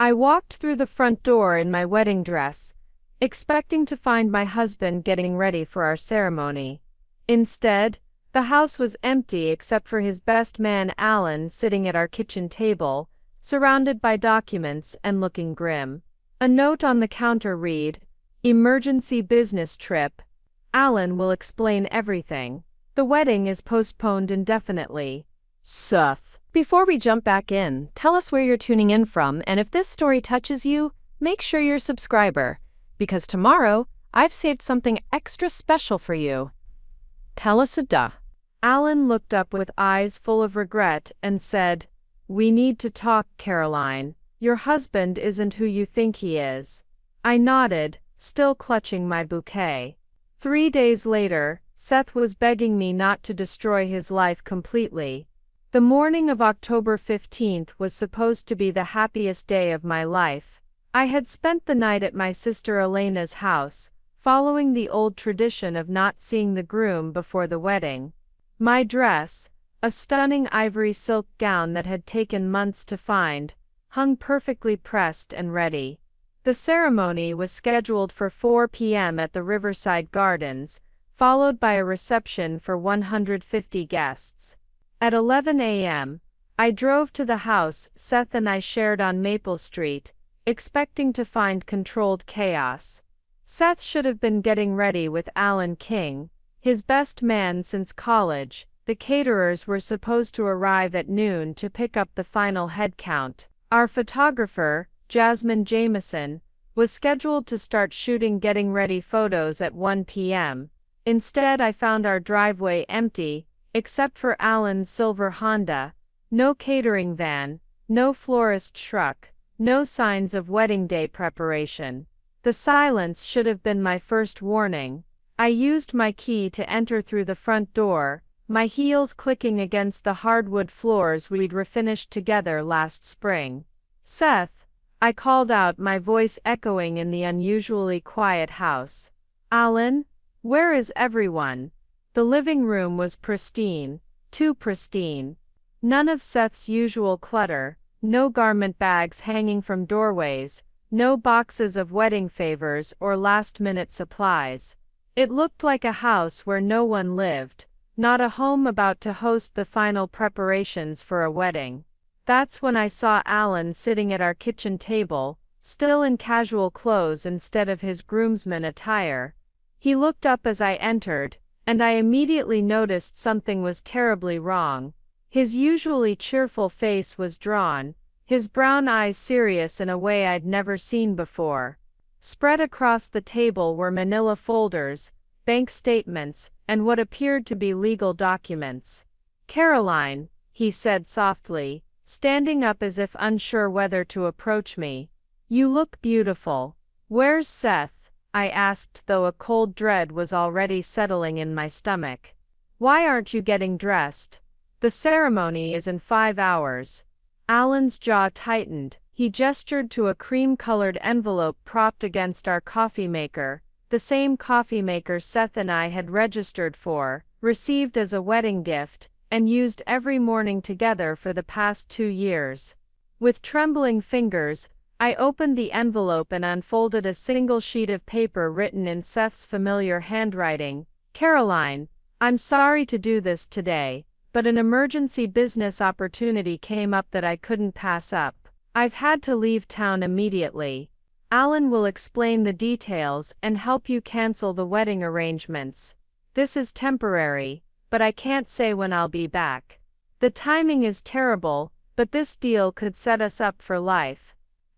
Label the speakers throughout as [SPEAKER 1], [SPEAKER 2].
[SPEAKER 1] I walked through the front door in my wedding dress, expecting to find my husband getting ready for our ceremony. Instead, the house was empty except for his best man Alan sitting at our kitchen table, surrounded by documents and looking grim. A note on the counter read, "Emergency business trip. Alan will explain everything. The wedding is postponed indefinitely. Seth." Before we jump back in, tell us where you're tuning in from, and if this story touches you, make sure you're a subscriber, because tomorrow, I've saved something extra special for you. Tell us a duh. Alan looked up with eyes full of regret and said, "We need to talk, Caroline. Your husband isn't who you think he is." I nodded, still clutching my bouquet. 3 days later, Seth was begging me not to destroy his life completely. The morning of October 15th was supposed to be the happiest day of my life. I had spent the night at my sister Elena's house, following the old tradition of not seeing the groom before the wedding. My dress, a stunning ivory silk gown that had taken months to find, hung perfectly pressed and ready. The ceremony was scheduled for 4 p.m. at the Riverside Gardens, followed by a reception for 150 guests. At 11 a.m., I drove to the house Seth and I shared on Maple Street, expecting to find controlled chaos. Seth should have been getting ready with Alan King, his best man since college. The caterers were supposed to arrive at noon to pick up the final head count. Our photographer, Jasmine Jameson, was scheduled to start shooting getting ready photos at 1 p.m. Instead, I found our driveway empty, except for Alan's silver Honda. No catering van, no florist truck, no signs of wedding day preparation. The silence should have been my first warning. I used my key to enter through the front door, my heels clicking against the hardwood floors we'd refinished together last spring. "Seth," I called out, my voice echoing in the unusually quiet house. "Alan? Where is everyone?" The living room was pristine, too pristine. None of Seth's usual clutter, no garment bags hanging from doorways, no boxes of wedding favors or last-minute supplies. It looked like a house where no one lived, not a home about to host the final preparations for a wedding. That's when I saw Alan sitting at our kitchen table, still in casual clothes instead of his groomsman attire. He looked up as I entered, and I immediately noticed something was terribly wrong. His usually cheerful face was drawn, his brown eyes serious in a way I'd never seen before. Spread across the table were manila folders, bank statements, and what appeared to be legal documents. "Caroline," he said softly, standing up as if unsure whether to approach me. "You look beautiful. Where's Seth?" I asked, though a cold dread was already settling in my stomach. "Why aren't you getting dressed? The ceremony is in 5 hours. Alan's jaw tightened. He gestured to a cream-colored envelope propped against our coffee maker, the same coffee maker Seth and I had registered for, received as a wedding gift, and used every morning together for the past 2 years. With trembling fingers, I opened the envelope and unfolded a single sheet of paper written in Seth's familiar handwriting. "Caroline, I'm sorry to do this today, but an emergency business opportunity came up that I couldn't pass up. I've had to leave town immediately. Alan will explain the details and help you cancel the wedding arrangements. This is temporary, but I can't say when I'll be back. The timing is terrible, but this deal could set us up for life.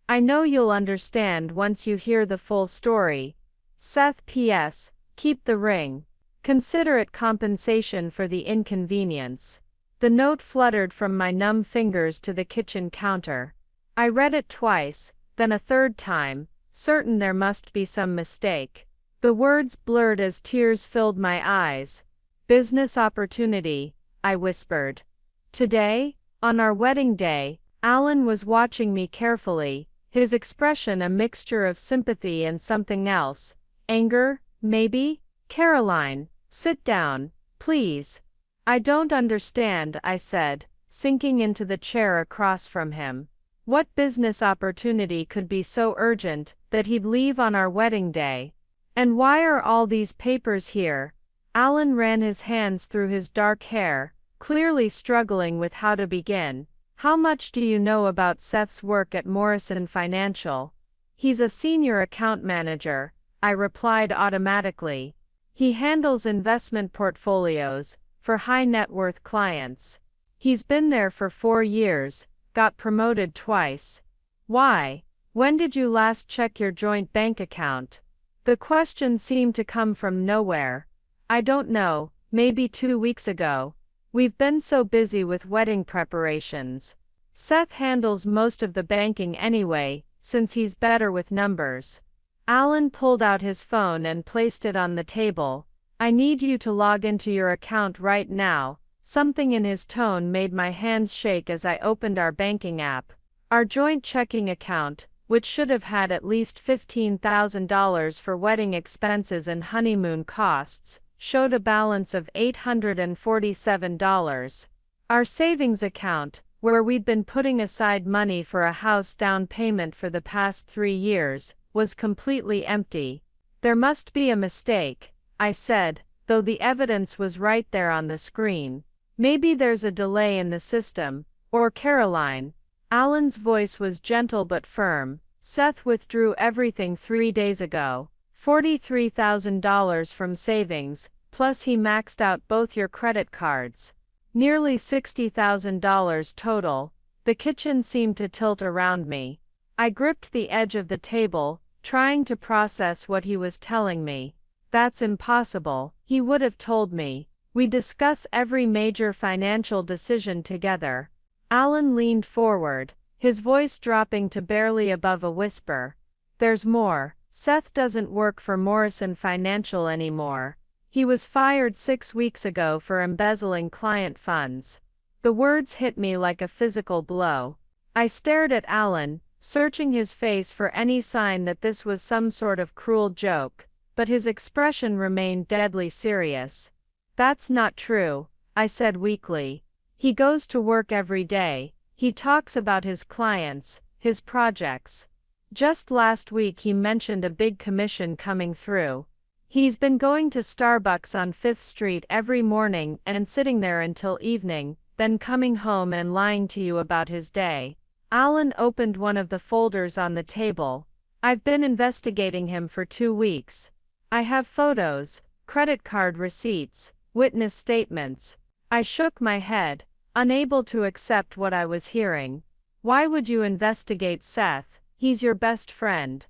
[SPEAKER 1] I know you'll understand once you hear the full story. Seth. P.S. Keep the ring. Consider it compensation for the inconvenience." The note fluttered from my numb fingers to the kitchen counter. I read it twice, then a third time, certain there must be some mistake. The words blurred as tears filled my eyes. "Business opportunity," I whispered. Today, on our wedding day, Alan was watching me carefully, his expression a mixture of sympathy and something else. Anger, maybe? "Caroline, sit down, please." "I don't understand," I said, sinking into the chair across from him. What business opportunity could be so urgent that he'd leave on our wedding day? And why are all these papers here? Alan ran his hands through his dark hair, clearly struggling with how to begin. How much do you know about Seth's work at Morrison Financial? He's a senior account manager, I replied automatically. He handles investment portfolios for high net worth clients. He's been there for 4 years, got promoted twice. Why? When did you last check your joint bank account? The question seemed to come from nowhere. I don't know, maybe 2 weeks ago. We've been so busy with wedding preparations. Seth handles most of the banking anyway, since he's better with numbers. Alan pulled out his phone and placed it on the table. I need you to log into your account right now. Something in his tone made my hands shake as I opened our banking app. Our joint checking account, which should have had at least $15,000 for wedding expenses and honeymoon costs, showed a balance of $847. Our savings account, where we'd been putting aside money for a house down payment for the past 3 years, was completely empty. There must be a mistake, I said, though the evidence was right there on the screen. Maybe there's a delay in the system, or Caroline. Alan's voice was gentle but firm. Seth withdrew everything 3 days ago. $43,000 from savings, plus he maxed out both your credit cards. Nearly $60,000 total. The kitchen seemed to tilt around me. I gripped the edge of the table, trying to process what he was telling me. That's impossible, he would have told me. We discuss every major financial decision together. Alan leaned forward, his voice dropping to barely above a whisper. There's more. Seth doesn't work for Morrison Financial anymore. He was fired 6 weeks ago for embezzling client funds. The words hit me like a physical blow. I stared at Alan, searching his face for any sign that this was some sort of cruel joke, but his expression remained deadly serious. That's not true, I said weakly. He goes to work every day. He talks about his clients, his projects. Just last week he mentioned a big commission coming through. He's been going to Starbucks on 5th Street every morning and sitting there until evening, then coming home and lying to you about his day. Alan opened one of the folders on the table. I've been investigating him for 2 weeks. I have photos, credit card receipts, witness statements. I shook my head, unable to accept what I was hearing. Why would you investigate Seth? He's your best friend.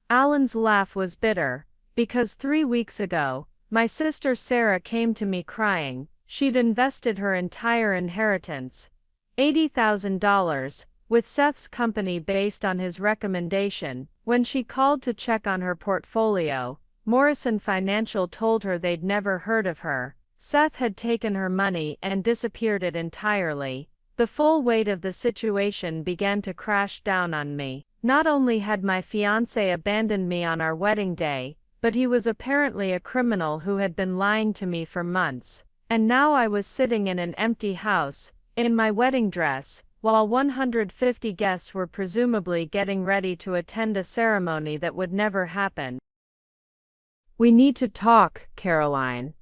[SPEAKER 1] Alan's laugh was bitter. Because 3 weeks ago, my sister Sarah came to me crying. She'd invested her entire inheritance, $80,000, with Seth's company based on his recommendation. When she called to check on her portfolio, Morrison Financial told her they'd never heard of her. Seth had taken her money and disappeared it entirely. The full weight of the situation began to crash down on me. Not only had my fiancé abandoned me on our wedding day, but he was apparently a criminal who had been lying to me for months. And now I was sitting in an empty house, in my wedding dress, while 150 guests were presumably getting ready to attend a ceremony that would never happen. We need to talk, Caroline,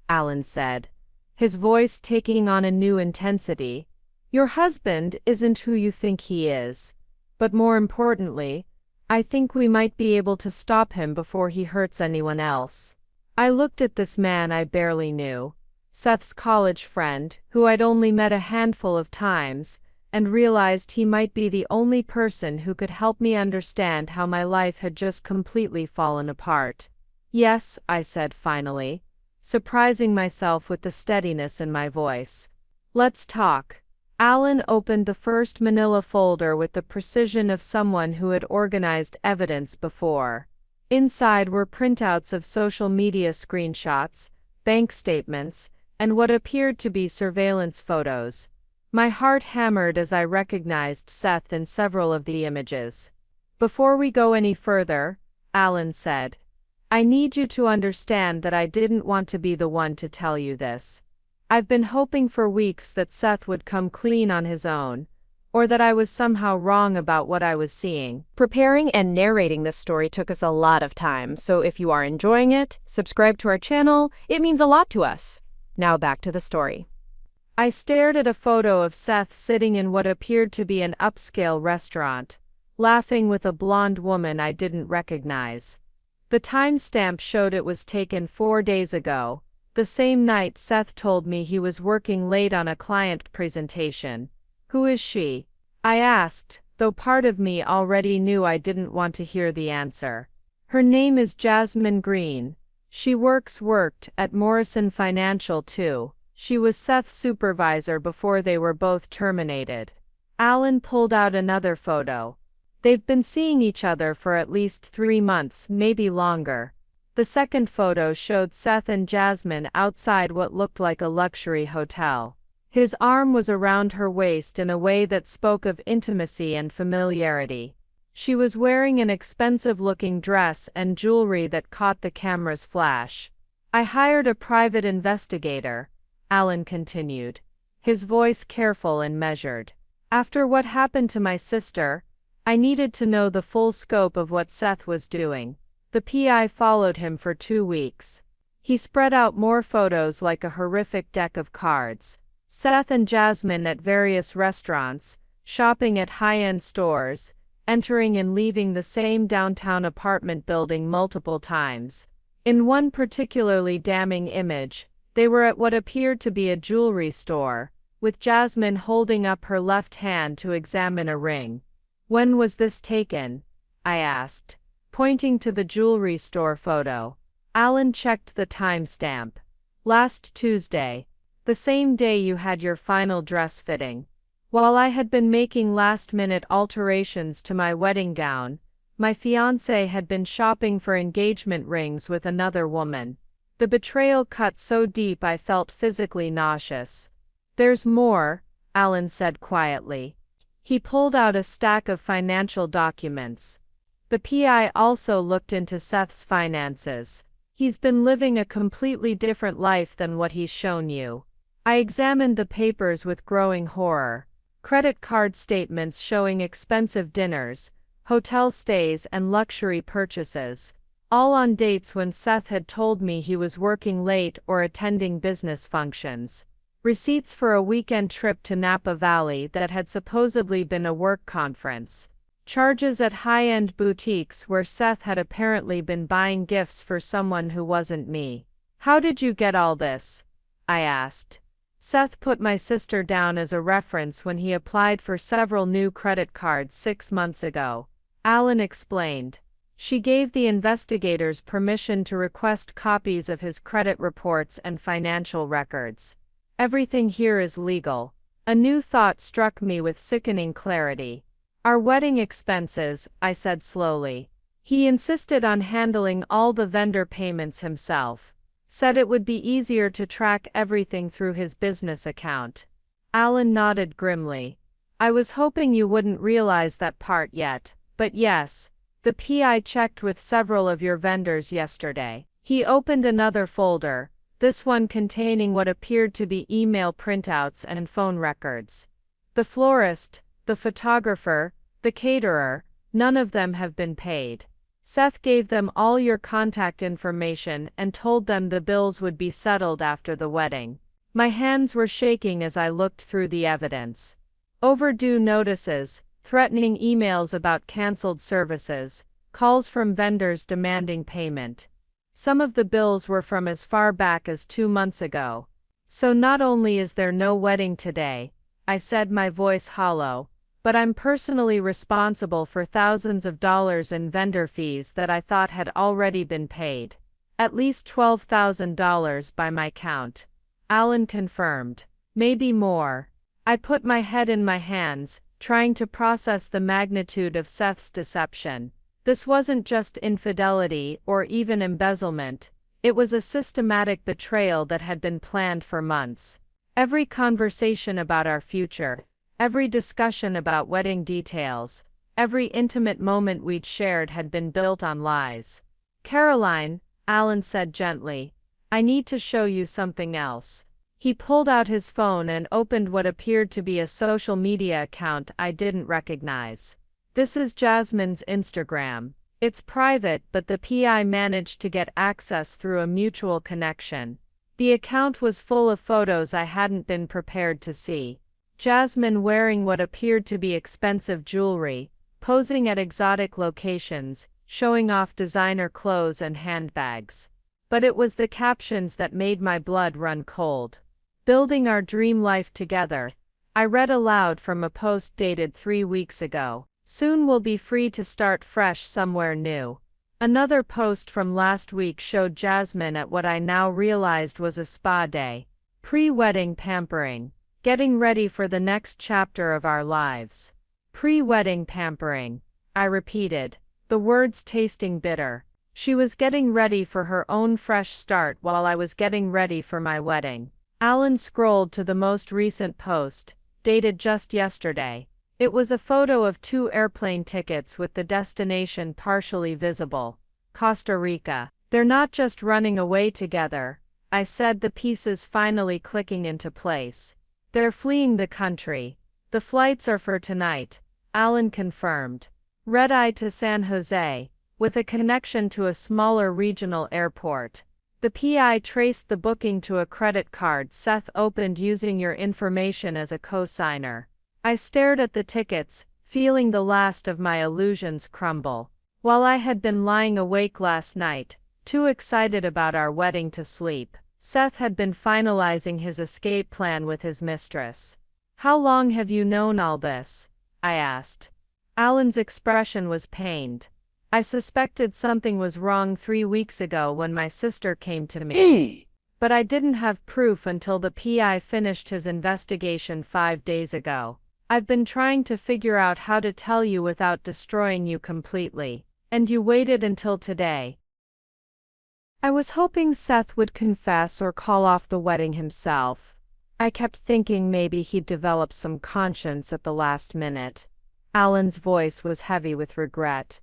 [SPEAKER 1] Alan said, his voice taking on a new intensity. Your husband isn't who you think he is. But more importantly, I think we might be able to stop him before he hurts anyone else. I looked at this man I barely knew, Seth's college friend, who I'd only met a handful of times, and realized he might be the only person who could help me understand how my life had just completely fallen apart. Yes, I said finally, surprising myself with the steadiness in my voice. Let's talk. Alan opened the first manila folder with the precision of someone who had organized evidence before. Inside were printouts of social media screenshots, bank statements, and what appeared to be surveillance photos. My heart hammered as I recognized Seth in several of the images. Before we go any further, Alan said, I need you to understand that I didn't want to be the one to tell you this. I've been hoping for weeks that Seth would come clean on his own, or that I was somehow wrong about what I was seeing.
[SPEAKER 2] Preparing and narrating this story took us a lot of time, so if you are enjoying it, subscribe to our channel. It means a lot to us. Now back to the story.
[SPEAKER 1] I stared at a photo of Seth sitting in what appeared to be an upscale restaurant, laughing with a blonde woman I didn't recognize. The timestamp showed it was taken 4 days ago, the same night Seth told me he was working late on a client presentation. "Who is she?" I asked, though part of me already knew I didn't want to hear the answer. "Her name is Jasmine Green. She worked at Morrison Financial too. She was Seth's supervisor before they were both terminated." Alan pulled out another photo. "They've been seeing each other for at least 3 months, maybe longer." The second photo showed Seth and Jasmine outside what looked like a luxury hotel. His arm was around her waist in a way that spoke of intimacy and familiarity. She was wearing an expensive-looking dress and jewelry that caught the camera's flash. "I hired a private investigator," Alan continued, his voice careful and measured. "After what happened to my sister, I needed to know the full scope of what Seth was doing." The PI followed him for 2 weeks. He spread out more photos like a horrific deck of cards. Seth and Jasmine at various restaurants, shopping at high-end stores, entering and leaving the same downtown apartment building multiple times. In one particularly damning image, they were at what appeared to be a jewelry store, with Jasmine holding up her left hand to examine a ring. "When was this taken?" I asked, pointing to the jewelry store photo. Alan checked the timestamp. "Last Tuesday. The same day you had your final dress fitting." While I had been making last-minute alterations to my wedding gown, my fiancé had been shopping for engagement rings with another woman. The betrayal cut so deep I felt physically nauseous. "There's more," Alan said quietly. He pulled out a stack of financial documents. The PI also looked into Seth's finances. "He's been living a completely different life than what he's shown you." I examined the papers with growing horror. Credit card statements showing expensive dinners, hotel stays and luxury purchases, all on dates when Seth had told me he was working late or attending business functions. Receipts for a weekend trip to Napa Valley that had supposedly been a work conference. Charges at high-end boutiques where Seth had apparently been buying gifts for someone who wasn't me. "How did you get all this?" I asked. "Seth put my sister down as a reference when he applied for several new credit cards 6 months ago," Alan explained. "She gave the investigators permission to request copies of his credit reports and financial records. Everything here is legal." A new thought struck me with sickening clarity. "Our wedding expenses," I said slowly. "He insisted on handling all the vendor payments himself. Said it would be easier to track everything through his business account." Alan nodded grimly. "I was hoping you wouldn't realize that part yet, but yes. The PI checked with several of your vendors yesterday." He opened another folder, this one containing what appeared to be email printouts and phone records. "The florist, the photographer, the caterer, none of them have been paid. Seth gave them all your contact information and told them the bills would be settled after the wedding." My hands were shaking as I looked through the evidence. Overdue notices, threatening emails about canceled services, calls from vendors demanding payment. Some of the bills were from as far back as 2 months ago. "So not only is there no wedding today," I said, my voice hollow, "but I'm personally responsible for thousands of dollars in vendor fees that I thought had already been paid. At least $12,000 by my count." Alan confirmed. "Maybe more." I put my head in my hands, trying to process the magnitude of Seth's deception. This wasn't just infidelity or even embezzlement. It was a systematic betrayal that had been planned for months. Every conversation about our future, every discussion about wedding details, every intimate moment we'd shared had been built on lies. "Caroline," Alan said gently, "I need to show you something else." He pulled out his phone and opened what appeared to be a social media account I didn't recognize. This is Jasmine's Instagram. It's private, but the PI managed to get access through a mutual connection. The account was full of photos I hadn't been prepared to see. Jasmine wearing what appeared to be expensive jewelry, posing at exotic locations, showing off designer clothes and handbags. But it was the captions that made my blood run cold. Building our dream life together. I read aloud from a post dated 3 weeks ago. Soon we'll be free to start fresh somewhere new. Another post from last week showed Jasmine at what I now realized was a spa day. Pre-wedding pampering. Getting ready for the next chapter of our lives. Pre-wedding pampering. I repeated, the words tasting bitter. She was getting ready for her own fresh start while I was getting ready for my wedding. Alan scrolled to the most recent post, dated just yesterday. It was a photo of 2 airplane tickets with the destination partially visible. Costa Rica. They're not just running away together, I said, the pieces finally clicking into place. They're fleeing the country. The flights are for tonight, Alan confirmed. Red-eye to San Jose, with a connection to a smaller regional airport. The PI traced the booking to a credit card Seth opened using your information as a co-signer. I stared at the tickets, feeling the last of my illusions crumble. While I had been lying awake last night, too excited about our wedding to sleep, Seth had been finalizing his escape plan with his mistress. How long have you known all this? I asked. Alan's expression was pained. I suspected something was wrong 3 weeks ago when my sister came to me. But I didn't have proof until the PI finished his investigation 5 days ago. I've been trying to figure out how to tell you without destroying you completely, and you waited until today. I was hoping Seth would confess or call off the wedding himself. I kept thinking maybe he'd develop some conscience at the last minute. Alan's voice was heavy with regret.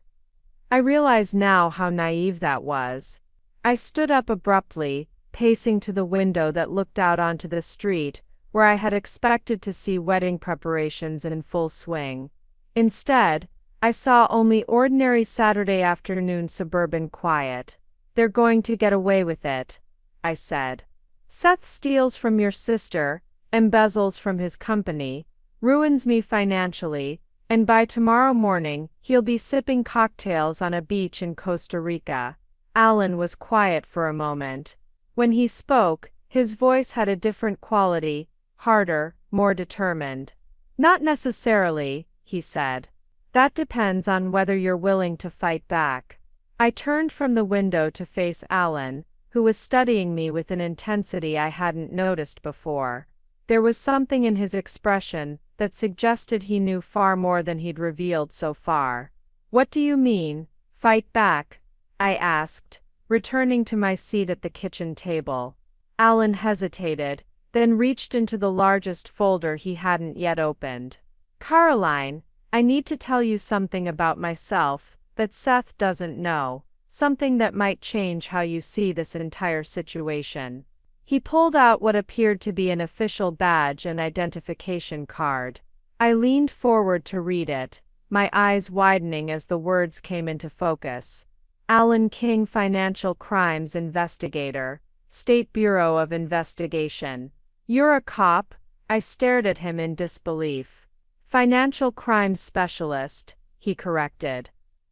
[SPEAKER 1] I realize now how naive that was. I stood up abruptly, pacing to the window that looked out onto the street, where I had expected to see wedding preparations in full swing. Instead, I saw only ordinary Saturday afternoon suburban quiet. They're going to get away with it, I said. Seth steals from your sister, embezzles from his company, ruins me financially, and by tomorrow morning, he'll be sipping cocktails on a beach in Costa Rica. Alan was quiet for a moment. When he spoke, his voice had a different quality, harder, more determined. Not necessarily, he said. That depends on whether you're willing to fight back. I turned from the window to face Alan, who was studying me with an intensity I hadn't noticed before. There was something in his expression that suggested he knew far more than he'd revealed so far. What do you mean, fight back? I asked, returning to my seat at the kitchen table. Alan hesitated, then reached into the largest folder he hadn't yet opened. Caroline, I need to tell you something about myself that Seth doesn't know, something that might change how you see this entire situation. He pulled out what appeared to be an official badge and identification card. I leaned forward to read it, my eyes widening as the words came into focus. Alan King, Financial Crimes Investigator, State Bureau of Investigation. You're a cop? I stared at him in disbelief. Financial Crimes Specialist, he corrected.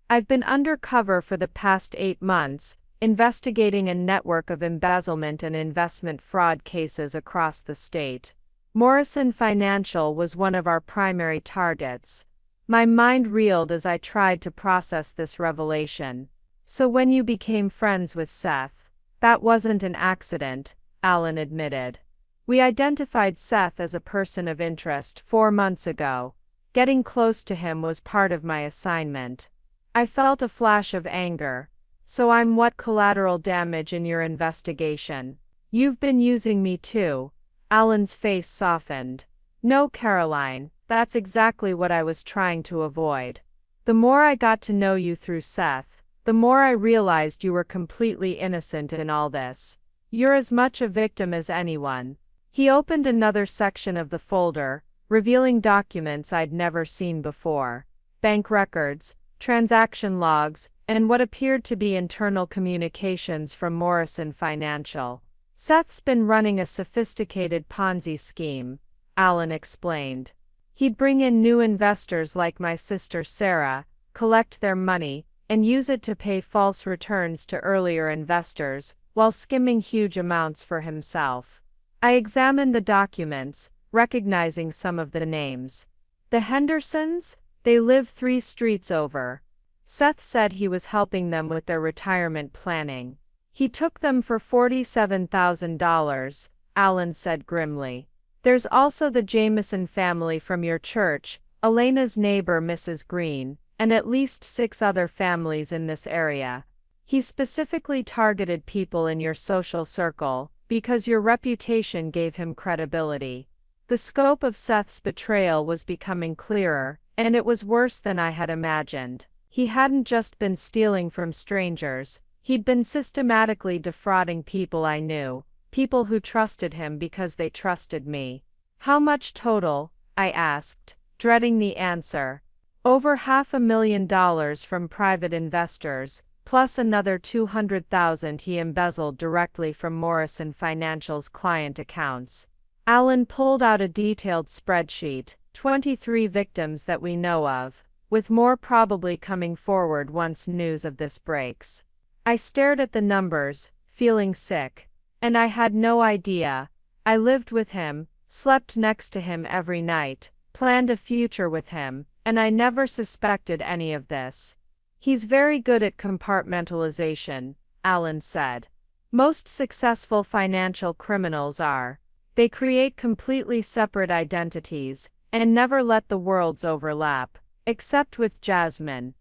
[SPEAKER 1] I've been undercover for the past 8 months, investigating a network of embezzlement and investment fraud cases across the state. Morrison Financial was one of our primary targets. My mind reeled as I tried to process this revelation. So when you became friends with Seth, that wasn't an accident, Alan admitted. We identified Seth as a person of interest 4 months ago. Getting close to him was part of my assignment. I felt a flash of anger. So I'm what collateral damage in your investigation? You've been using me too. Alan's face softened. No, Caroline, that's exactly what I was trying to avoid. The more I got to know you through Seth, the more I realized you were completely innocent in all this. You're as much a victim as anyone. He opened another section of the folder, revealing documents I'd never seen before. Bank records, transaction logs, and what appeared to be internal communications from Morrison Financial. Seth's been running a sophisticated Ponzi scheme, Alan explained. He'd bring in new investors like my sister Sarah, collect their money, and use it to pay false returns to earlier investors, while skimming huge amounts for himself. I examined the documents, recognizing some of the names. The Hendersons? They live 3 streets over. Seth said he was helping them with their retirement planning. He took them for $47,000, Alan said grimly. There's also the Jameson family from your church, Elena's neighbor Mrs. Green, and at least 6 other families in this area. He specifically targeted people in your social circle, because your reputation gave him credibility. The scope of Seth's betrayal was becoming clearer, and it was worse than I had imagined. He hadn't just been stealing from strangers, he'd been systematically defrauding people I knew, people who trusted him because they trusted me. How much total? I asked, dreading the answer. Over $500,000 from private investors, plus another $200,000 he embezzled directly from Morrison Financial's client accounts. Alan pulled out a detailed spreadsheet, 23 victims that we know of, with more probably coming forward once news of this breaks. I stared at the numbers, feeling sick. And I had no idea. I lived with him, slept next to him every night, planned a future with him, and I never suspected any of this. He's very good at compartmentalization, Alan said. Most successful financial criminals are. They create completely separate identities, and never let the worlds overlap, except with Jasmine.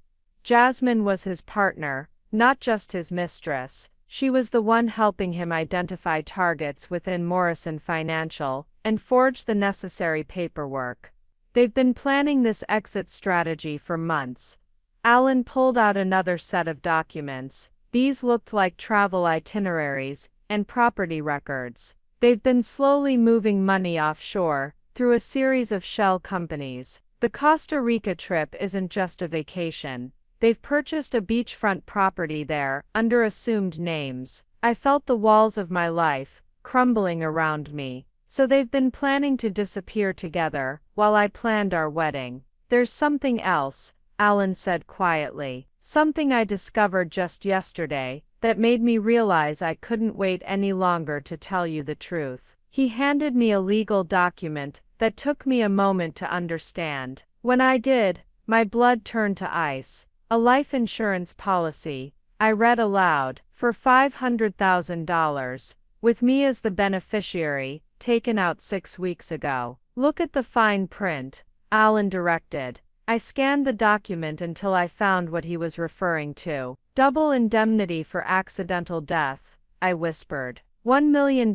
[SPEAKER 1] Jasmine was his partner, not just his mistress. She was the one helping him identify targets within Morrison Financial, and forge the necessary paperwork. They've been planning this exit strategy for months. Alan pulled out another set of documents. These looked like travel itineraries and property records. They've been slowly moving money offshore, through a series of shell companies. The Costa Rica trip isn't just a vacation. They've purchased a beachfront property there, under assumed names. I felt the walls of my life crumbling around me. So they've been planning to disappear together, while I planned our wedding. There's something else, Alan said quietly. Something I discovered just yesterday, that made me realize I couldn't wait any longer to tell you the truth. He handed me a legal document that took me a moment to understand. When I did, my blood turned to ice. A life insurance policy, I read aloud, for $500,000, with me as the beneficiary, taken out 6 weeks ago. Look at the fine print, Alan directed. I scanned the document until I found what he was referring to. Double indemnity for accidental death, I whispered. $1 million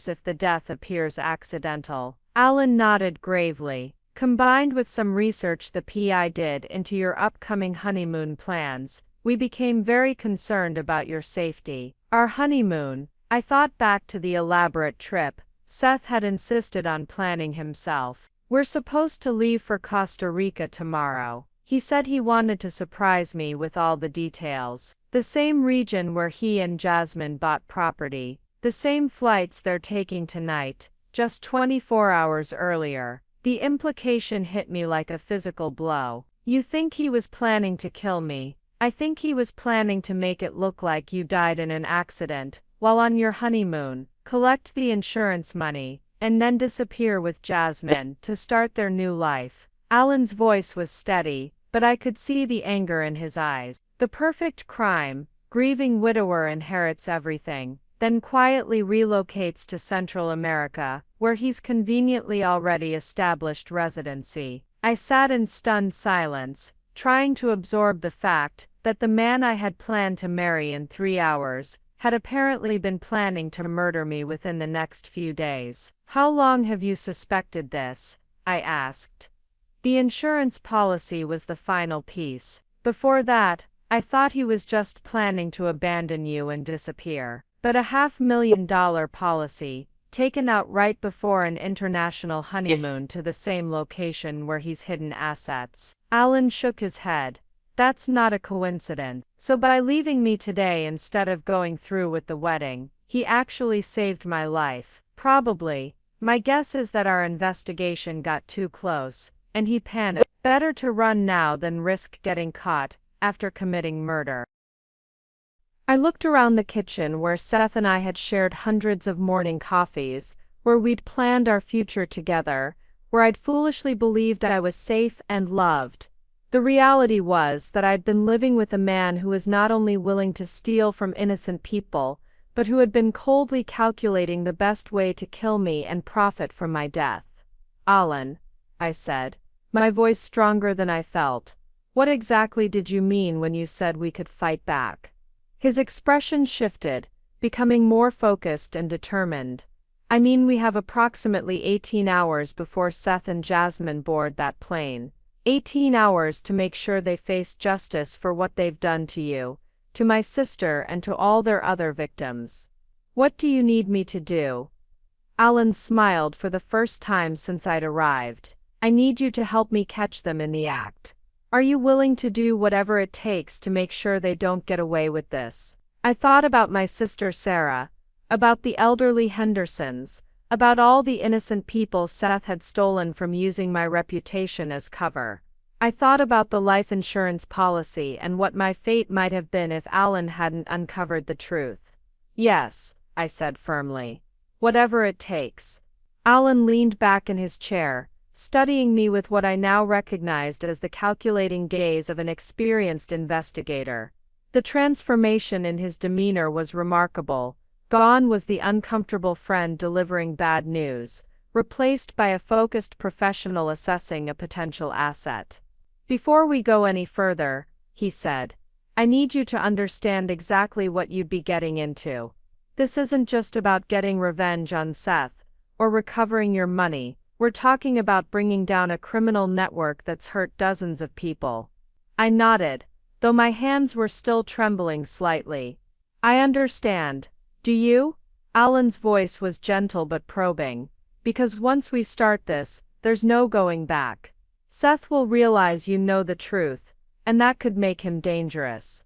[SPEAKER 1] if the death appears accidental. Alan nodded gravely. Combined with some research the PI did into your upcoming honeymoon plans, we became very concerned about your safety. Our honeymoon, I thought back to the elaborate trip Seth had insisted on planning himself. We're supposed to leave for Costa Rica tomorrow. He said he wanted to surprise me with all the details. The same region where he and Jasmine bought property. The same flights they're taking tonight, just 24 hours earlier. The implication hit me like a physical blow. You think he was planning to kill me. I think he was planning to make it look like you died in an accident, while on your honeymoon, collect the insurance money, and then disappear with Jasmine to start their new life. Alan's voice was steady, but I could see the anger in his eyes. The perfect crime, grieving widower inherits everything, then quietly relocates to Central America, where he's conveniently already established residency. I sat in stunned silence, trying to absorb the fact that the man I had planned to marry in 3 hours had apparently been planning to murder me within the next few days. How long have you suspected this? I asked. The insurance policy was the final piece. Before that, I thought he was just planning to abandon you and disappear. But a $500,000 policy, taken out right before an international honeymoon to the same location where he's hidden assets. Alan shook his head. That's not a coincidence. So by leaving me today instead of going through with the wedding, he actually saved my life. Probably. My guess is that our investigation got too close, and he panicked. Better to run now than risk getting caught after committing murder. I looked around the kitchen where Seth and I had shared hundreds of morning coffees, where we'd planned our future together, where I'd foolishly believed I was safe and loved. The reality was that I'd been living with a man who was not only willing to steal from innocent people, but who had been coldly calculating the best way to kill me and profit from my death. Alan, I said, my voice stronger than I felt, what exactly did you mean when you said we could fight back? His expression shifted, becoming more focused and determined. I mean, we have approximately 18 hours before Seth and Jasmine board that plane. 18 hours to make sure they face justice for what they've done to you, to my sister and to all their other victims. What do you need me to do? Alan smiled for the first time since I'd arrived. I need you to help me catch them in the act. Are you willing to do whatever it takes to make sure they don't get away with this? I thought about my sister Sarah, about the elderly Hendersons, about all the innocent people Seth had stolen from using my reputation as cover. I thought about the life insurance policy and what my fate might have been if Alan hadn't uncovered the truth. Yes, I said firmly. Whatever it takes. Alan leaned back in his chair, studying me with what I now recognized as the calculating gaze of an experienced investigator. The transformation in his demeanor was remarkable. Gone was the uncomfortable friend delivering bad news, replaced by a focused professional assessing a potential asset. Before we go any further, he said, I need you to understand exactly what you'd be getting into. This isn't just about getting revenge on Seth, or recovering your money. We're talking about bringing down a criminal network that's hurt dozens of people. I nodded, though my hands were still trembling slightly. I understand. Do you? Alan's voice was gentle but probing. Because once we start this, there's no going back. Seth will realize you know the truth, and that could make him dangerous.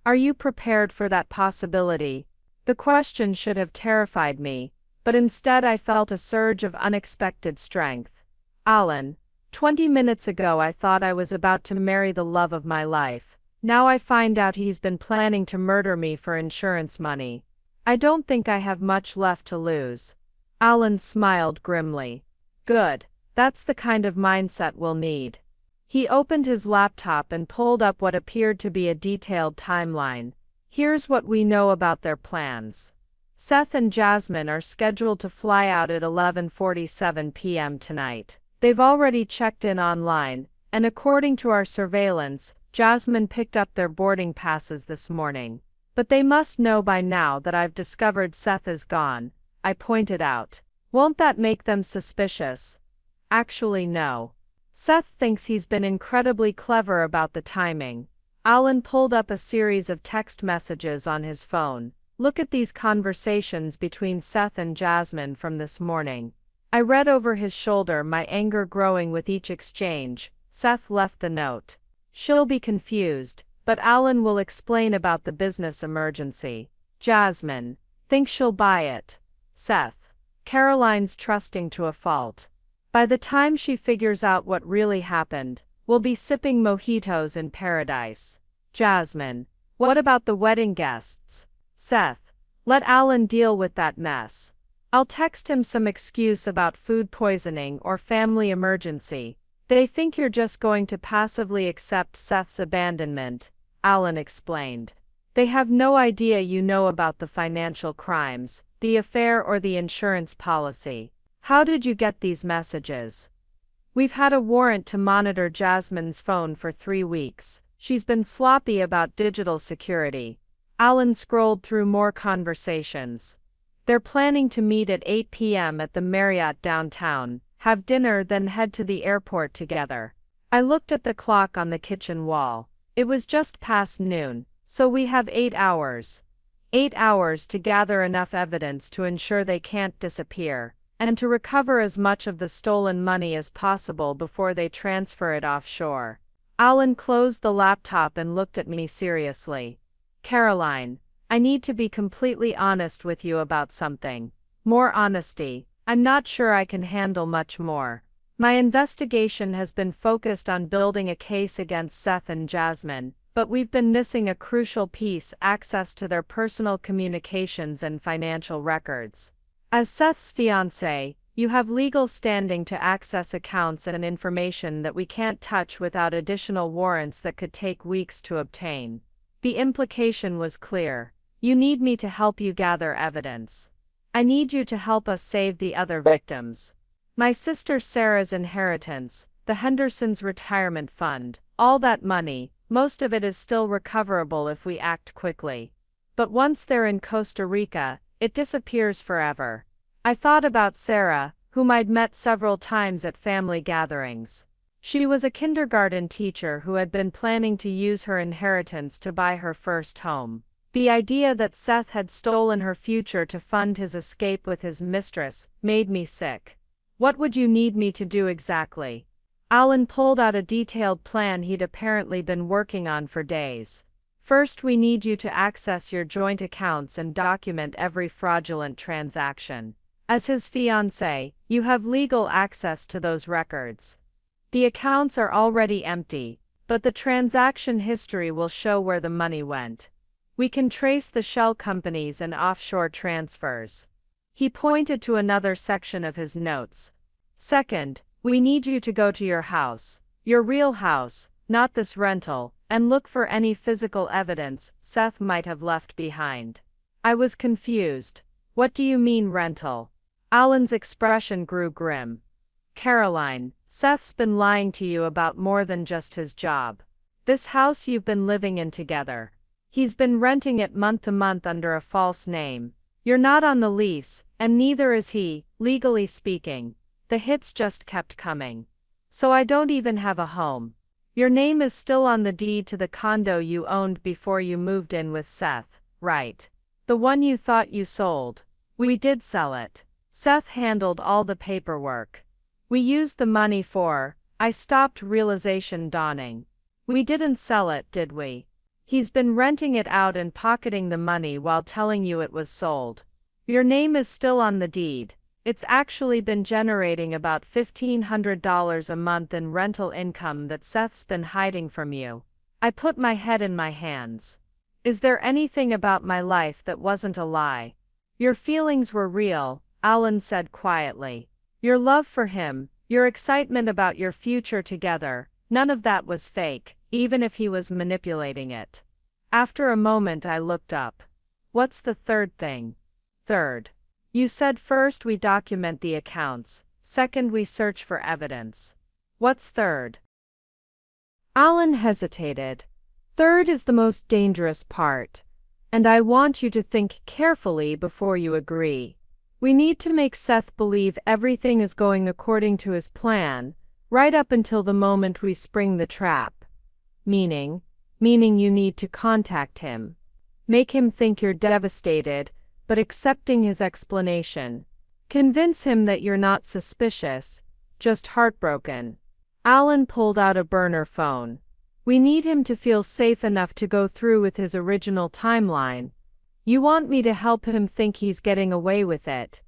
[SPEAKER 1] Are you prepared for that possibility? The question should have terrified me, but instead I felt a surge of unexpected strength. Alan, 20 minutes ago I thought I was about to marry the love of my life. Now I find out he's been planning to murder me for insurance money. I don't think I have much left to lose. Alan smiled grimly. Good, that's the kind of mindset we'll need. He opened his laptop and pulled up what appeared to be a detailed timeline. Here's what we know about their plans. Seth and Jasmine are scheduled to fly out at 11:47 p.m. tonight. They've already checked in online, and according to our surveillance, Jasmine picked up their boarding passes this morning. But they must know by now that I've discovered Seth is gone, I pointed out. Won't that make them suspicious? Actually, no. Seth thinks he's been incredibly clever about the timing. Alan pulled up a series of text messages on his phone. Look at these conversations between Seth and Jasmine from this morning. I read over his shoulder, my anger growing with each exchange. Seth left the note. She'll be confused, but Alan will explain about the business emergency. Jasmine, think she'll buy it. Seth, Caroline's trusting to a fault. By the time she figures out what really happened, we'll be sipping mojitos in paradise. Jasmine, what about the wedding guests? Seth, let Alan deal with that mess. I'll text him some excuse about food poisoning or family emergency. They think you're just going to passively accept Seth's abandonment, Alan explained. They have no idea you know about the financial crimes, the affair or the insurance policy. How did you get these messages? We've had a warrant to monitor Jasmine's phone for 3 weeks. She's been sloppy about digital security. Alan scrolled through more conversations. They're planning to meet at 8 p.m. at the Marriott downtown, have dinner, then head to the airport together. I looked at the clock on the kitchen wall. It was just past noon, so we have 8 hours. 8 hours to gather enough evidence to ensure they can't disappear, and to recover as much of the stolen money as possible before they transfer it offshore. Alan closed the laptop and looked at me seriously. Caroline, I need to be completely honest with you about something. More honesty. I'm not sure I can handle much more. My investigation has been focused on building a case against Seth and Jasmine, but we've been missing a crucial piece: access to their personal communications and financial records. As Seth's fiancé, you have legal standing to access accounts and information that we can't touch without additional warrants that could take weeks to obtain. The implication was clear. You need me to help you gather evidence. I need you to help us save the other victims. My sister Sarah's inheritance, the Hendersons' retirement fund, all that money, most of it is still recoverable if we act quickly. But once they're in Costa Rica, it disappears forever. I thought about Sarah, whom I'd met several times at family gatherings. She was a kindergarten teacher who had been planning to use her inheritance to buy her first home. The idea that Seth had stolen her future to fund his escape with his mistress made me sick. What would you need me to do exactly? Alan pulled out a detailed plan he'd apparently been working on for days. First, we need you to access your joint accounts and document every fraudulent transaction. As his fiancé, you have legal access to those records. The accounts are already empty, but the transaction history will show where the money went. We can trace the shell companies and offshore transfers. He pointed to another section of his notes. Second, we need you to go to your house, your real house, not this rental, and look for any physical evidence Seth might have left behind. I was confused. What do you mean rental? Alan's expression grew grim. Caroline, Seth's been lying to you about more than just his job. This house you've been living in together. He's been renting it month to month under a false name. You're not on the lease, and neither is he, legally speaking. The hits just kept coming. So I don't even have a home. Your name is still on the deed to the condo you owned before you moved in with Seth, right? The one you thought you sold. We did sell it. Seth handled all the paperwork. We used the money I stopped, realization dawning. We didn't sell it, did we? He's been renting it out and pocketing the money while telling you it was sold. Your name is still on the deed. It's actually been generating about $1,500 a month in rental income that Seth's been hiding from you. I put my head in my hands. Is there anything about my life that wasn't a lie? Your feelings were real, Alan said quietly. Your love for him, your excitement about your future together, none of that was fake, even if he was manipulating it. After a moment I looked up. What's the third thing? Third. You said first we document the accounts, second we search for evidence. What's third? Alan hesitated. Third is the most dangerous part. And I want you to think carefully before you agree. We need to make Seth believe everything is going according to his plan, right up until the moment we spring the trap. Meaning you need to contact him. Make him think you're devastated, but accepting his explanation. Convince him that you're not suspicious, just heartbroken. Alan pulled out a burner phone. We need him to feel safe enough to go through with his original timeline. You want me to help him think he's getting away with it.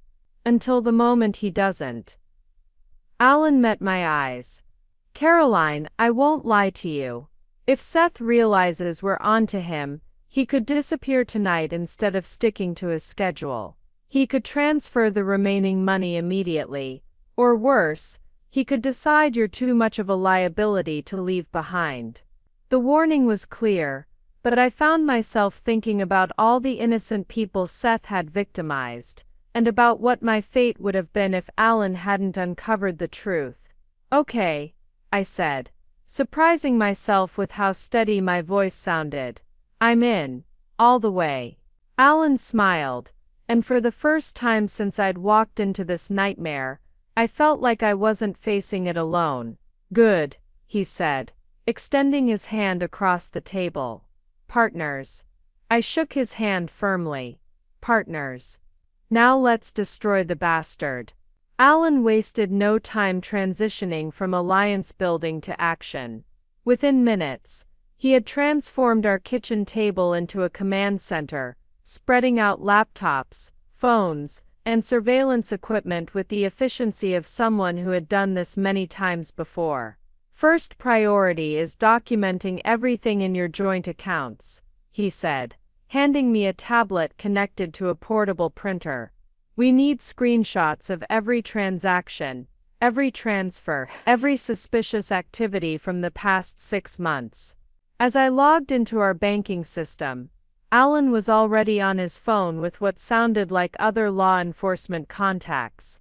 [SPEAKER 1] Until the moment he doesn't. Alan met my eyes. Caroline, I won't lie to you. If Seth realizes we're on to him, he could disappear tonight instead of sticking to his schedule. He could transfer the remaining money immediately, or worse, he could decide you're too much of a liability to leave behind. The warning was clear, but I found myself thinking about all the innocent people Seth had victimized, and about what my fate would have been if Alan hadn't uncovered the truth. Okay, I said, surprising myself with how steady my voice sounded. I'm in, all the way. Alan smiled, and for the first time since I'd walked into this nightmare, I felt like I wasn't facing it alone. Good, he said, extending his hand across the table. Partners. I shook his hand firmly. Partners. Now let's destroy the bastard. Alan wasted no time transitioning from alliance building to action. Within minutes, he had transformed our kitchen table into a command center, spreading out laptops, phones, and surveillance equipment with the efficiency of someone who had done this many times before. First priority is documenting everything in your joint accounts, he said, handing me a tablet connected to a portable printer. We need screenshots of every transaction, every transfer, every suspicious activity from the past 6 months. As I logged into our banking system, Alan was already on his phone with what sounded like other law enforcement contacts.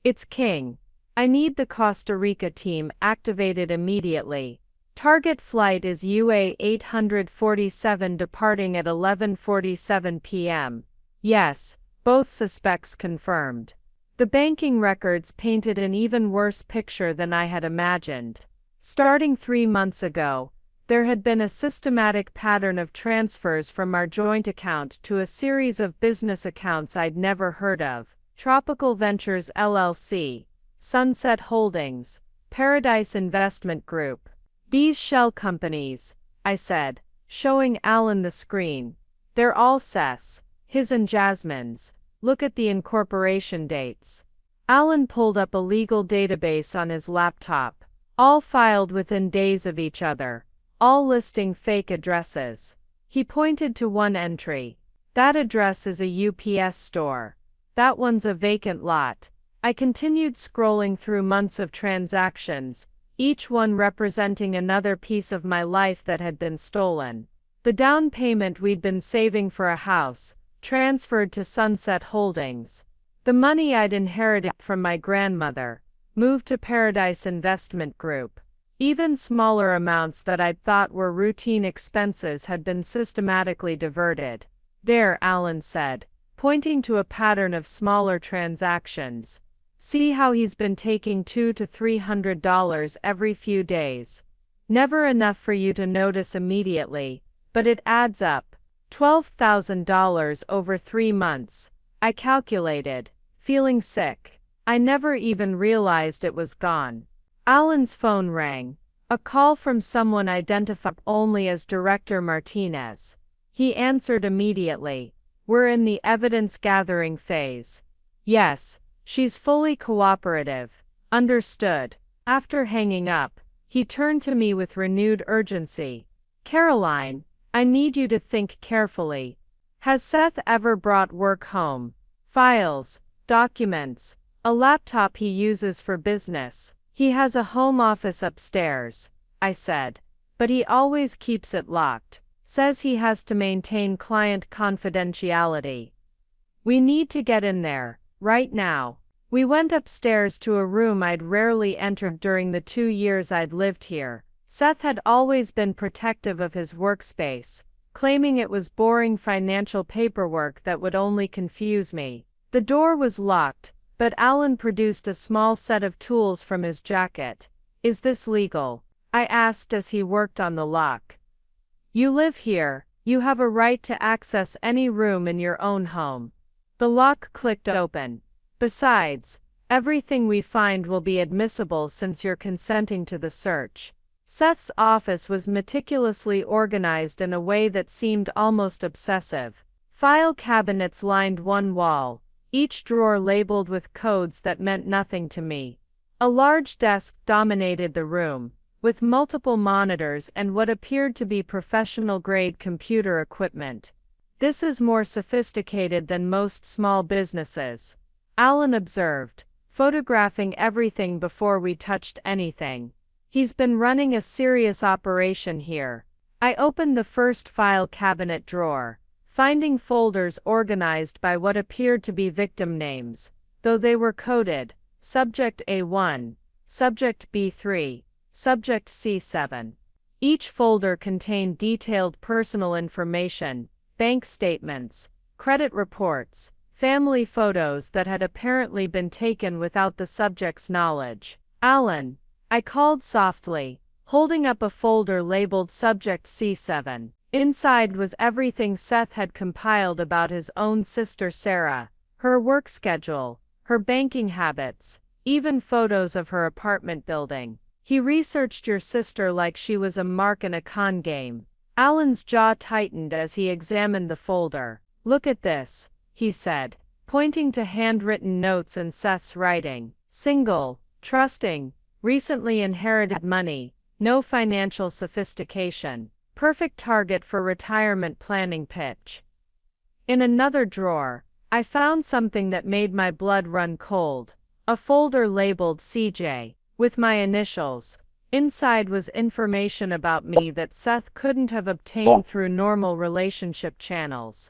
[SPEAKER 1] It's King. I need the Costa Rica team activated immediately. Target flight is UA 847 departing at 11:47 p.m. Yes, both suspects confirmed. The banking records painted an even worse picture than I had imagined. Starting 3 months ago, there had been a systematic pattern of transfers from our joint account to a series of business accounts I'd never heard of: Tropical Ventures LLC, Sunset Holdings, Paradise Investment Group. These shell companies, I said, showing Alan the screen. They're all Seth's, his and Jasmine's. Look at the incorporation dates. Alan pulled up a legal database on his laptop, all filed within days of each other, all listing fake addresses. He pointed to one entry. That address is a UPS store. That one's a vacant lot. I continued scrolling through months of transactions, each one representing another piece of my life that had been stolen. The down payment we'd been saving for a house, transferred to Sunset Holdings. The money I'd inherited from my grandmother, moved to Paradise Investment Group. Even smaller amounts that I'd thought were routine expenses had been systematically diverted. There, Alan said, pointing to a pattern of smaller transactions. See how he's been taking $200 to $300 every few days. Never enough for you to notice immediately, but it adds up. $12,000 over 3 months. I calculated, feeling sick. I never even realized it was gone. Alan's phone rang. A call from someone identified only as Director Martinez. He answered immediately. We're in the evidence-gathering phase. Yes, she's fully cooperative. Understood. After hanging up, he turned to me with renewed urgency. Caroline, I need you to think carefully. Has Seth ever brought work home? Files, documents, a laptop he uses for business. He has a home office upstairs, I said, but he always keeps it locked. Says he has to maintain client confidentiality. We need to get in there, right now. We went upstairs to a room I'd rarely entered during the 2 years I'd lived here. Seth had always been protective of his workspace, claiming it was boring financial paperwork that would only confuse me. The door was locked, but Alan produced a small set of tools from his jacket. Is this legal? I asked as he worked on the lock. You live here, you have a right to access any room in your own home. The lock clicked open. Besides, everything we find will be admissible since you're consenting to the search. Seth's office was meticulously organized in a way that seemed almost obsessive. File cabinets lined one wall, each drawer labeled with codes that meant nothing to me. A large desk dominated the room, with multiple monitors and what appeared to be professional-grade computer equipment. This is more sophisticated than most small businesses, Alan observed, photographing everything before we touched anything. He's been running a serious operation here. I opened the first file cabinet drawer, finding folders organized by what appeared to be victim names, though they were coded: Subject A1, Subject B3, Subject C7. Each folder contained detailed personal information, bank statements, credit reports, family photos that had apparently been taken without the subject's knowledge. Alan, I called softly, holding up a folder labeled Subject C7. Inside was everything Seth had compiled about his own sister Sarah, her work schedule, her banking habits, even photos of her apartment building. He researched your sister like she was a mark in a con game. Alan's jaw tightened as he examined the folder. Look at this, he said, pointing to handwritten notes and Seth's writing. Single, trusting, recently inherited money, no financial sophistication. Perfect target for retirement planning pitch. In another drawer, I found something that made my blood run cold. A folder labeled CJ, with my initials. Inside was information about me that Seth couldn't have obtained through normal relationship channels.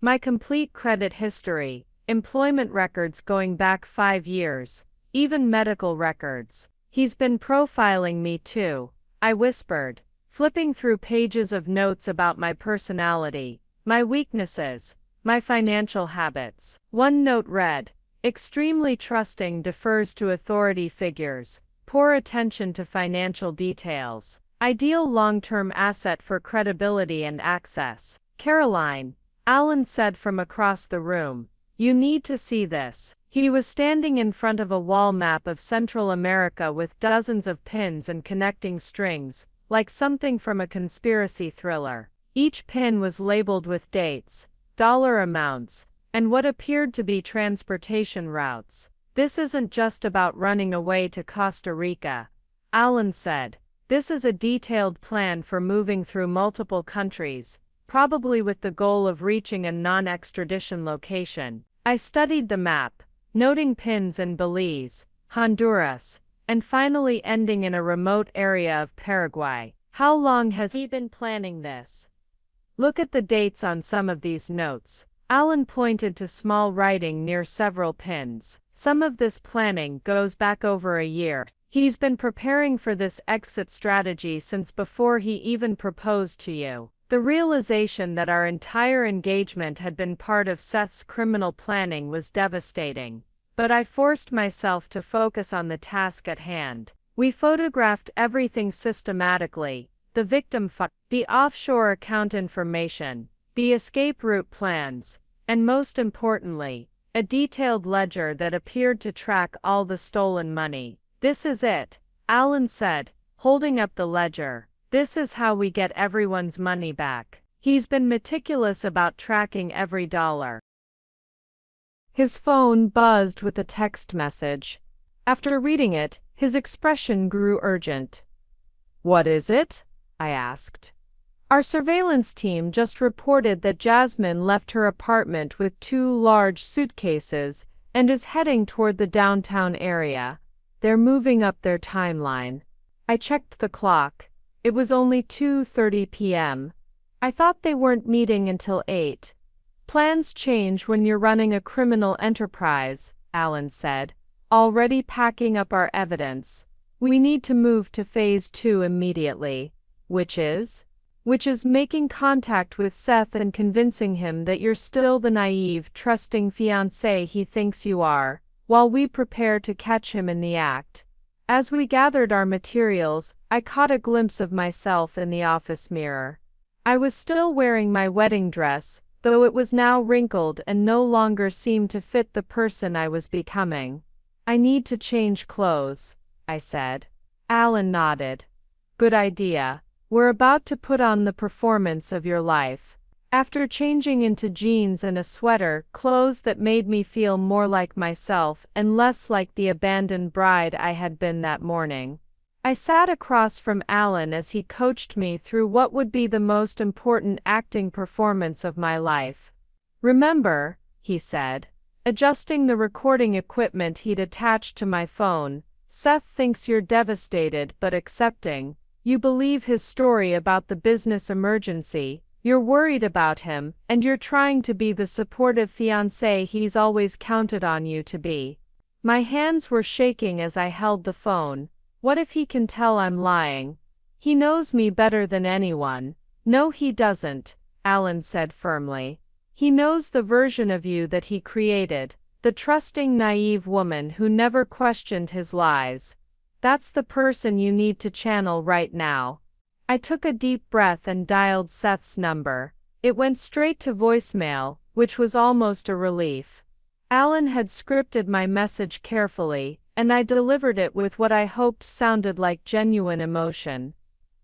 [SPEAKER 1] My complete credit history, employment records going back 5 years, even medical records. He's been profiling me too, I whispered, flipping through pages of notes about my personality, my weaknesses, my financial habits. One note read, extremely trusting, defers to authority figures, poor attention to financial details, ideal long-term asset for credibility and access. Caroline, Alan said from across the room, you need to see this. He was standing in front of a wall map of Central America with dozens of pins and connecting strings, like something from a conspiracy thriller. Each pin was labeled with dates, dollar amounts, and what appeared to be transportation routes. This isn't just about running away to Costa Rica, Alan said. This is a detailed plan for moving through multiple countries, probably with the goal of reaching a non-extradition location. I studied the map, noting pins in Belize, Honduras, and finally ending in a remote area of Paraguay. How long has he been planning this? Look at the dates on some of these notes. Alan pointed to small writing near several pins. Some of this planning goes back over a year. He's been preparing for this exit strategy since before he even proposed to you. The realization that our entire engagement had been part of Seth's criminal planning was devastating. But I forced myself to focus on the task at hand. We photographed everything systematically, the victim the offshore account information, the escape route plans, and most importantly, a detailed ledger that appeared to track all the stolen money. This is it, Alan said, holding up the ledger. This is how we get everyone's money back. He's been meticulous about tracking every dollar. His phone buzzed with a text message. After reading it, his expression grew urgent. What is it? I asked. Our surveillance team just reported that Jasmine left her apartment with 2 large suitcases and is heading toward the downtown area. They're moving up their timeline. I checked the clock. It was only 2:30 p.m. I thought they weren't meeting until 8. Plans change when you're running a criminal enterprise, Alan said, already packing up our evidence. We need to move to phase 2 immediately. Which is making contact with Seth and convincing him that you're still the naive, trusting fiancé he thinks you are, while we prepare to catch him in the act. As we gathered our materials, I caught a glimpse of myself in the office mirror. I was still wearing my wedding dress, though it was now wrinkled and no longer seemed to fit the person I was becoming. I need to change clothes, I said. Alan nodded. Good idea. We're about to put on the performance of your life. After changing into jeans and a sweater, clothes that made me feel more like myself and less like the abandoned bride I had been that morning, I sat across from Alan as he coached me through what would be the most important acting performance of my life. Remember, he said, adjusting the recording equipment he'd attached to my phone, Seth thinks you're devastated but accepting. You believe his story about the business emergency. You're worried about him, and you're trying to be the supportive fiancé he's always counted on you to be. My hands were shaking as I held the phone. What if he can tell I'm lying? He knows me better than anyone. No, he doesn't, Alan said firmly. He knows the version of you that he created, the trusting, naive woman who never questioned his lies. That's the person you need to channel right now. I took a deep breath and dialed Seth's number. It went straight to voicemail, which was almost a relief. Alan had scripted my message carefully, and I delivered it with what I hoped sounded like genuine emotion.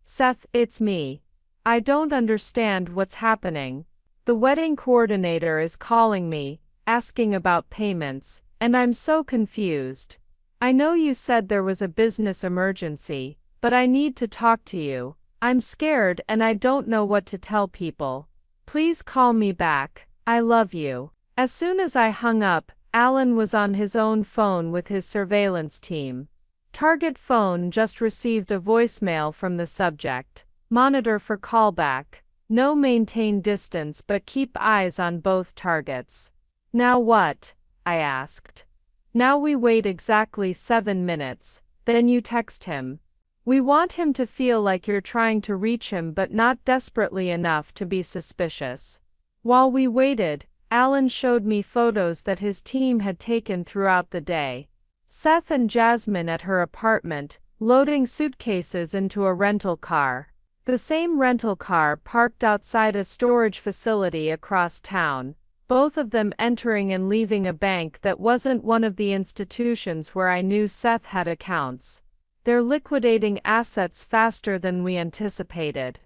[SPEAKER 1] Seth, it's me. I don't understand what's happening. The wedding coordinator is calling me, asking about payments, and I'm so confused. I know you said there was a business emergency, but I need to talk to you. I'm scared and I don't know what to tell people. Please call me back. I love you. As soon as I hung up, Alan was on his own phone with his surveillance team. Target phone just received a voicemail from the subject. Monitor for callback. No, maintain distance but keep eyes on both targets. Now what? I asked. Now we wait exactly 7 minutes, then you text him. We want him to feel like you're trying to reach him but not desperately enough to be suspicious. While we waited, Alan showed me photos that his team had taken throughout the day. Seth and Jasmine at her apartment, loading suitcases into a rental car. The same rental car parked outside a storage facility across town. Both of them entering and leaving a bank that wasn't one of the institutions where I knew Seth had accounts. They're liquidating assets faster than we anticipated,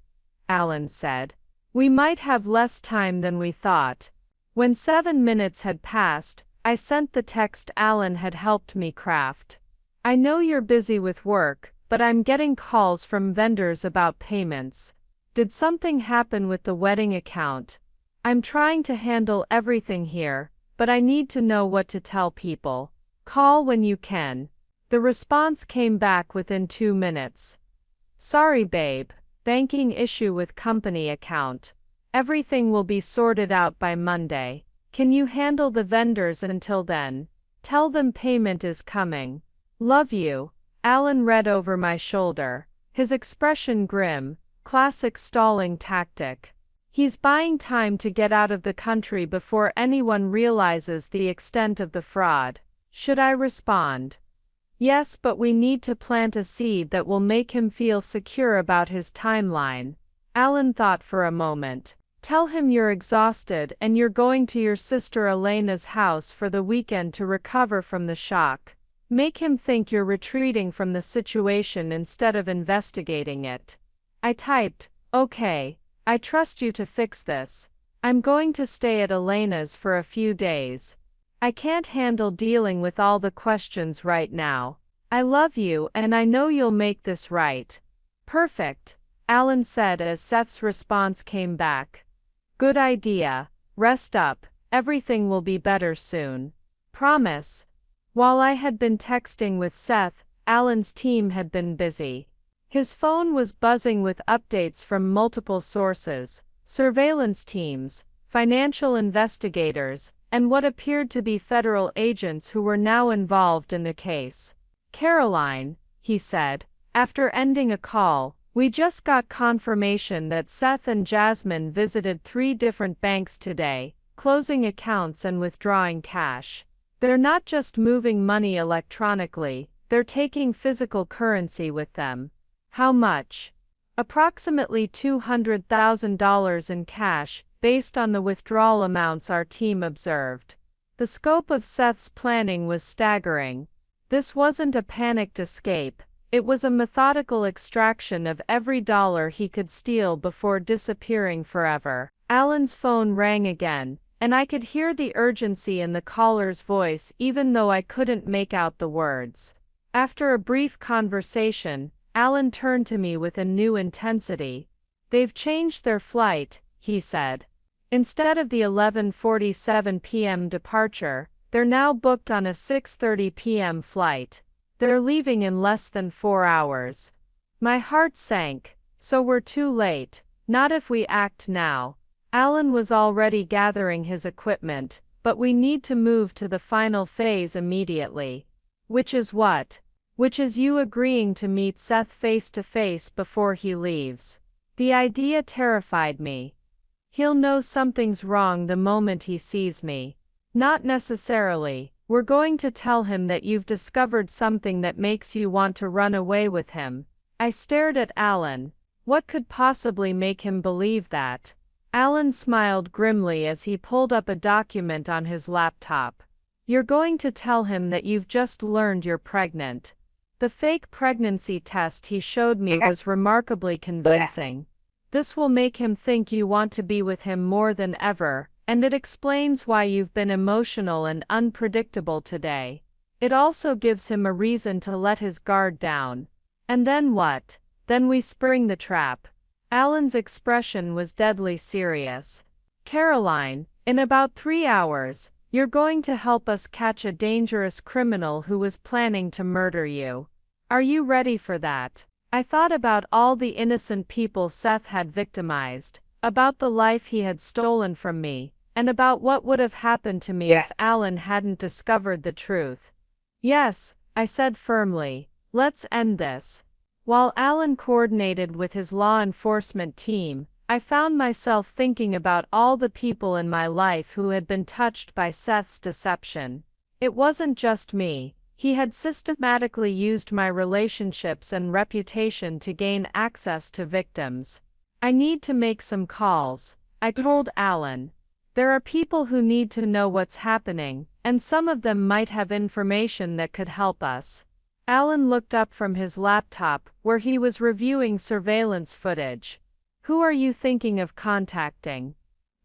[SPEAKER 1] Alan said. We might have less time than we thought. When 7 minutes had passed, I sent the text Alan had helped me craft. I know you're busy with work, but I'm getting calls from vendors about payments. Did something happen with the wedding account? I'm trying to handle everything here, but I need to know what to tell people. Call when you can. The response came back within 2 minutes. Sorry babe, banking issue with company account. Everything will be sorted out by Monday. Can you handle the vendors until then? Tell them payment is coming. Love you. Alan read over my shoulder, his expression grim, classic stalling tactic. He's buying time to get out of the country before anyone realizes the extent of the fraud. Should I respond? Yes, but we need to plant a seed that will make him feel secure about his timeline. Alan thought for a moment. Tell him you're exhausted and you're going to your sister Elena's house for the weekend to recover from the shock. Make him think you're retreating from the situation instead of investigating it. I typed, okay, I trust you to fix this. I'm going to stay at Elena's for a few days. I can't handle dealing with all the questions right now. I love you and I know you'll make this right. Perfect, Alan said as Seth's response came back. Good idea. Rest up, everything will be better soon. Promise. While I had been texting with Seth, Alan's team had been busy. His phone was buzzing with updates from multiple sources, surveillance teams, financial investigators, and what appeared to be federal agents who were now involved in the case. Caroline, he said, after ending a call, we just got confirmation that Seth and Jasmine visited 3 different banks today, closing accounts and withdrawing cash. They're not just moving money electronically, they're taking physical currency with them. How much? Approximately $200,000 in cash, based on the withdrawal amounts our team observed. The scope of Seth's planning was staggering. This wasn't a panicked escape, it was a methodical extraction of every dollar he could steal before disappearing forever. Alan's phone rang again, and I could hear the urgency in the caller's voice even though I couldn't make out the words. After a brief conversation, Alan turned to me with a new intensity. They've changed their flight, he said. Instead of the 11:47 p.m. departure, they're now booked on a 6:30 p.m. flight. They're leaving in less than 4 hours. My heart sank. So we're too late. Not if we act now. Alan was already gathering his equipment, but we need to move to the final phase immediately. Which is what? Which is you agreeing to meet Seth face to face before he leaves. The idea terrified me. He'll know something's wrong the moment he sees me. Not necessarily. We're going to tell him that you've discovered something that makes you want to run away with him. I stared at Alan. What could possibly make him believe that? Alan smiled grimly as he pulled up a document on his laptop. You're going to tell him that you've just learned you're pregnant. The fake pregnancy test he showed me was remarkably convincing. This will make him think you want to be with him more than ever, and it explains why you've been emotional and unpredictable today. It also gives him a reason to let his guard down. And then what? Then we spring the trap. Alan's expression was deadly serious. Caroline, in about 3 hours, you're going to help us catch a dangerous criminal who was planning to murder you. Are you ready for that? I thought about all the innocent people Seth had victimized, about the life he had stolen from me, and about what would have happened to me if Alan hadn't discovered the truth. Yes, I said firmly, let's end this. While Alan coordinated with his law enforcement team, I found myself thinking about all the people in my life who had been touched by Seth's deception. It wasn't just me. He had systematically used my relationships and reputation to gain access to victims. I need to make some calls, I told Alan. There are people who need to know what's happening, and some of them might have information that could help us. Alan looked up from his laptop, where he was reviewing surveillance footage. Who are you thinking of contacting?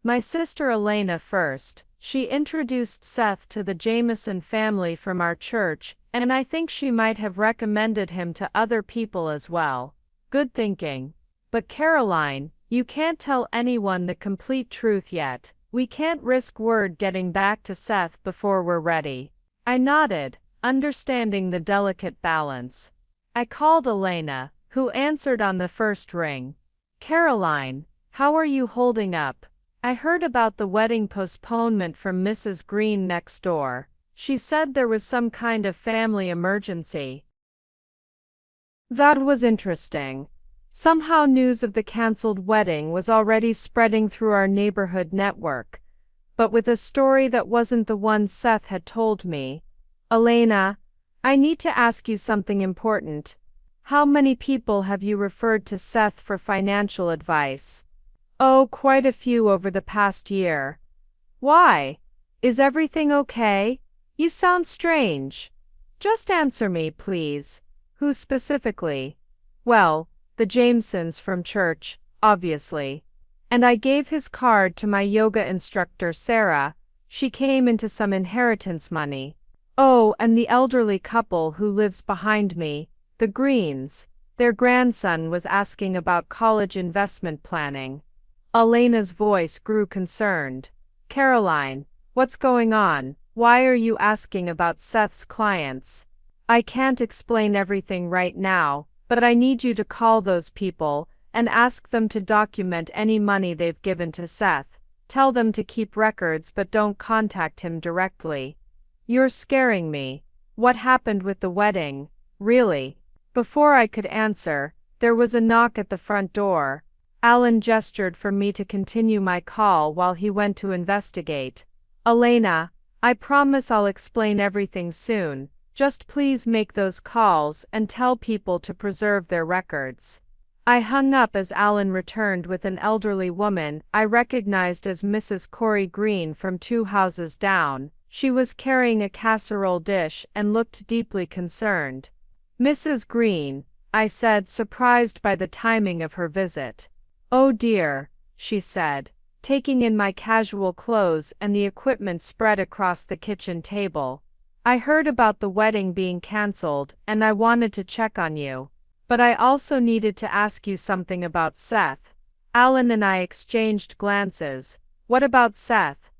[SPEAKER 1] My sister Elena first. She introduced Seth to the Jameson family from our church, and I think she might have recommended him to other people as well. Good thinking. But Caroline, you can't tell anyone the complete truth yet. We can't risk word getting back to Seth before we're ready. I nodded, understanding the delicate balance. I called Elena, who answered on the first ring. Caroline, how are you holding up? I heard about the wedding postponement from Mrs. Green next door. She said there was some kind of family emergency. That was interesting. Somehow news of the cancelled wedding was already spreading through our neighborhood network, but with a story that wasn't the one Seth had told me. Elena, I need to ask you something important. How many people have you referred to Seth for financial advice? Oh, quite a few over the past year. Why? Is everything okay? You sound strange. Just answer me, please. Who specifically? Well, the Jamesons from church, obviously. And I gave his card to my yoga instructor Sarah. She came into some inheritance money. Oh, and the elderly couple who lives behind me, the Greens. Their grandson was asking about college investment planning. Elena's voice grew concerned. Caroline, what's going on? Why are you asking about Seth's clients? I can't explain everything right now, but I need you to call those people and ask them to document any money they've given to Seth. Tell them to keep records but don't contact him directly. You're scaring me. What happened with the wedding? Really? Before I could answer, there was a knock at the front door. Alan gestured for me to continue my call while he went to investigate. Elena, I promise I'll explain everything soon. Just please make those calls and tell people to preserve their records. I hung up as Alan returned with an elderly woman I recognized as Mrs. Corey Green from 2 houses down. She was carrying a casserole dish and looked deeply concerned. Mrs. Green, I said, surprised by the timing of her visit. Oh dear, she said, taking in my casual clothes and the equipment spread across the kitchen table. I heard about the wedding being cancelled and I wanted to check on you. But I also needed to ask you something about Seth. Alan and I exchanged glances. What about Seth?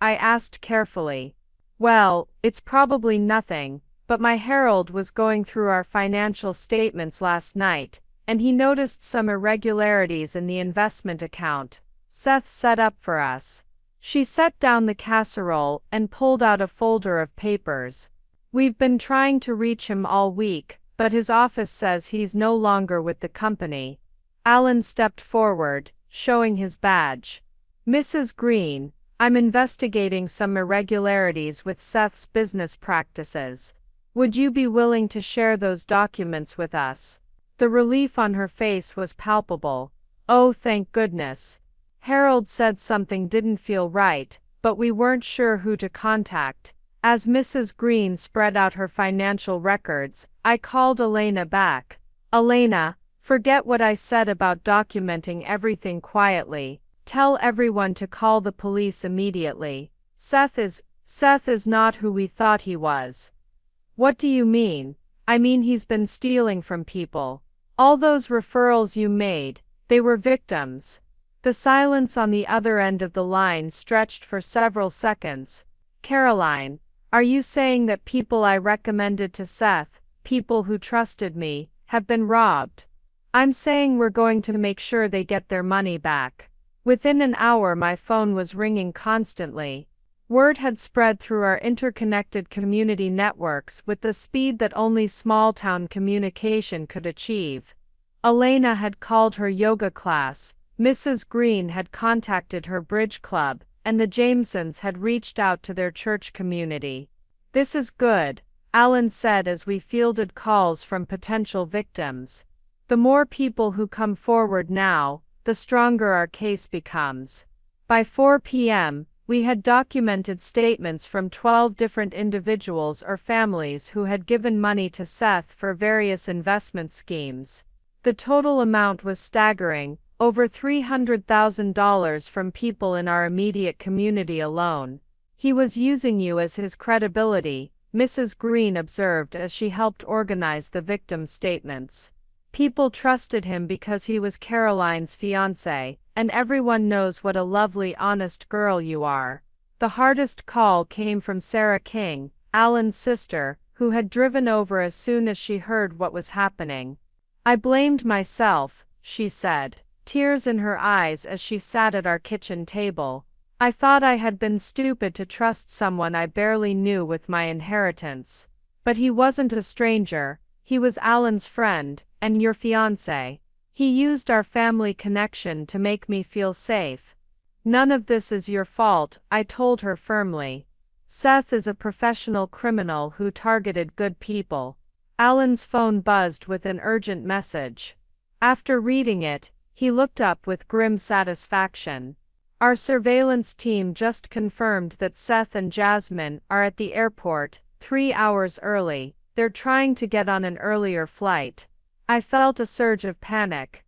[SPEAKER 1] I asked carefully. Well, it's probably nothing, but my Harold was going through our financial statements last night, and he noticed some irregularities in the investment account Seth set up for us. She set down the casserole and pulled out a folder of papers. We've been trying to reach him all week, but his office says he's no longer with the company. Alan stepped forward, showing his badge. Mrs. Green, I'm investigating some irregularities with Seth's business practices. Would you be willing to share those documents with us? The relief on her face was palpable. "Oh, thank goodness." Harold said something didn't feel right, but we weren't sure who to contact. As Mrs. Green spread out her financial records, I called Elena back. "Elena, forget what I said about documenting everything quietly. Tell everyone to call the police immediately. Seth is not who we thought he was." "What do you mean?" "I mean he's been stealing from people. All those referrals you made, they were victims." The silence on the other end of the line stretched for several seconds. "Caroline, are you saying that people I recommended to Seth, people who trusted me, have been robbed?" "I'm saying we're going to make sure they get their money back." Within an hour my phone was ringing constantly. Word had spread through our interconnected community networks with the speed that only small-town communication could achieve. Elena had called her yoga class, Mrs. Green had contacted her bridge club, and the Jamesons had reached out to their church community. "This is good," Alan said as we fielded calls from potential victims. "The more people who come forward now, the stronger our case becomes." By 4 p.m., we had documented statements from 12 different individuals or families who had given money to Seth for various investment schemes. The total amount was staggering, over $300,000 from people in our immediate community alone. "He was using you as his credibility," Mrs. Green observed as she helped organize the victim statements. "People trusted him because he was Caroline's fiancé, and everyone knows what a lovely, honest girl you are." The hardest call came from Sarah King, Alan's sister, who had driven over as soon as she heard what was happening. "I blamed myself," she said, tears in her eyes as she sat at our kitchen table. "I thought I had been stupid to trust someone I barely knew with my inheritance. But he wasn't a stranger, he was Alan's friend, and your fiancé. He used our family connection to make me feel safe." "None of this is your fault," I told her firmly. "Seth is a professional criminal who targeted good people." Alan's phone buzzed with an urgent message. After reading it, he looked up with grim satisfaction. "Our surveillance team just confirmed that Seth and Jasmine are at the airport, 3 hours early. They're trying to get on an earlier flight." I felt a surge of panic.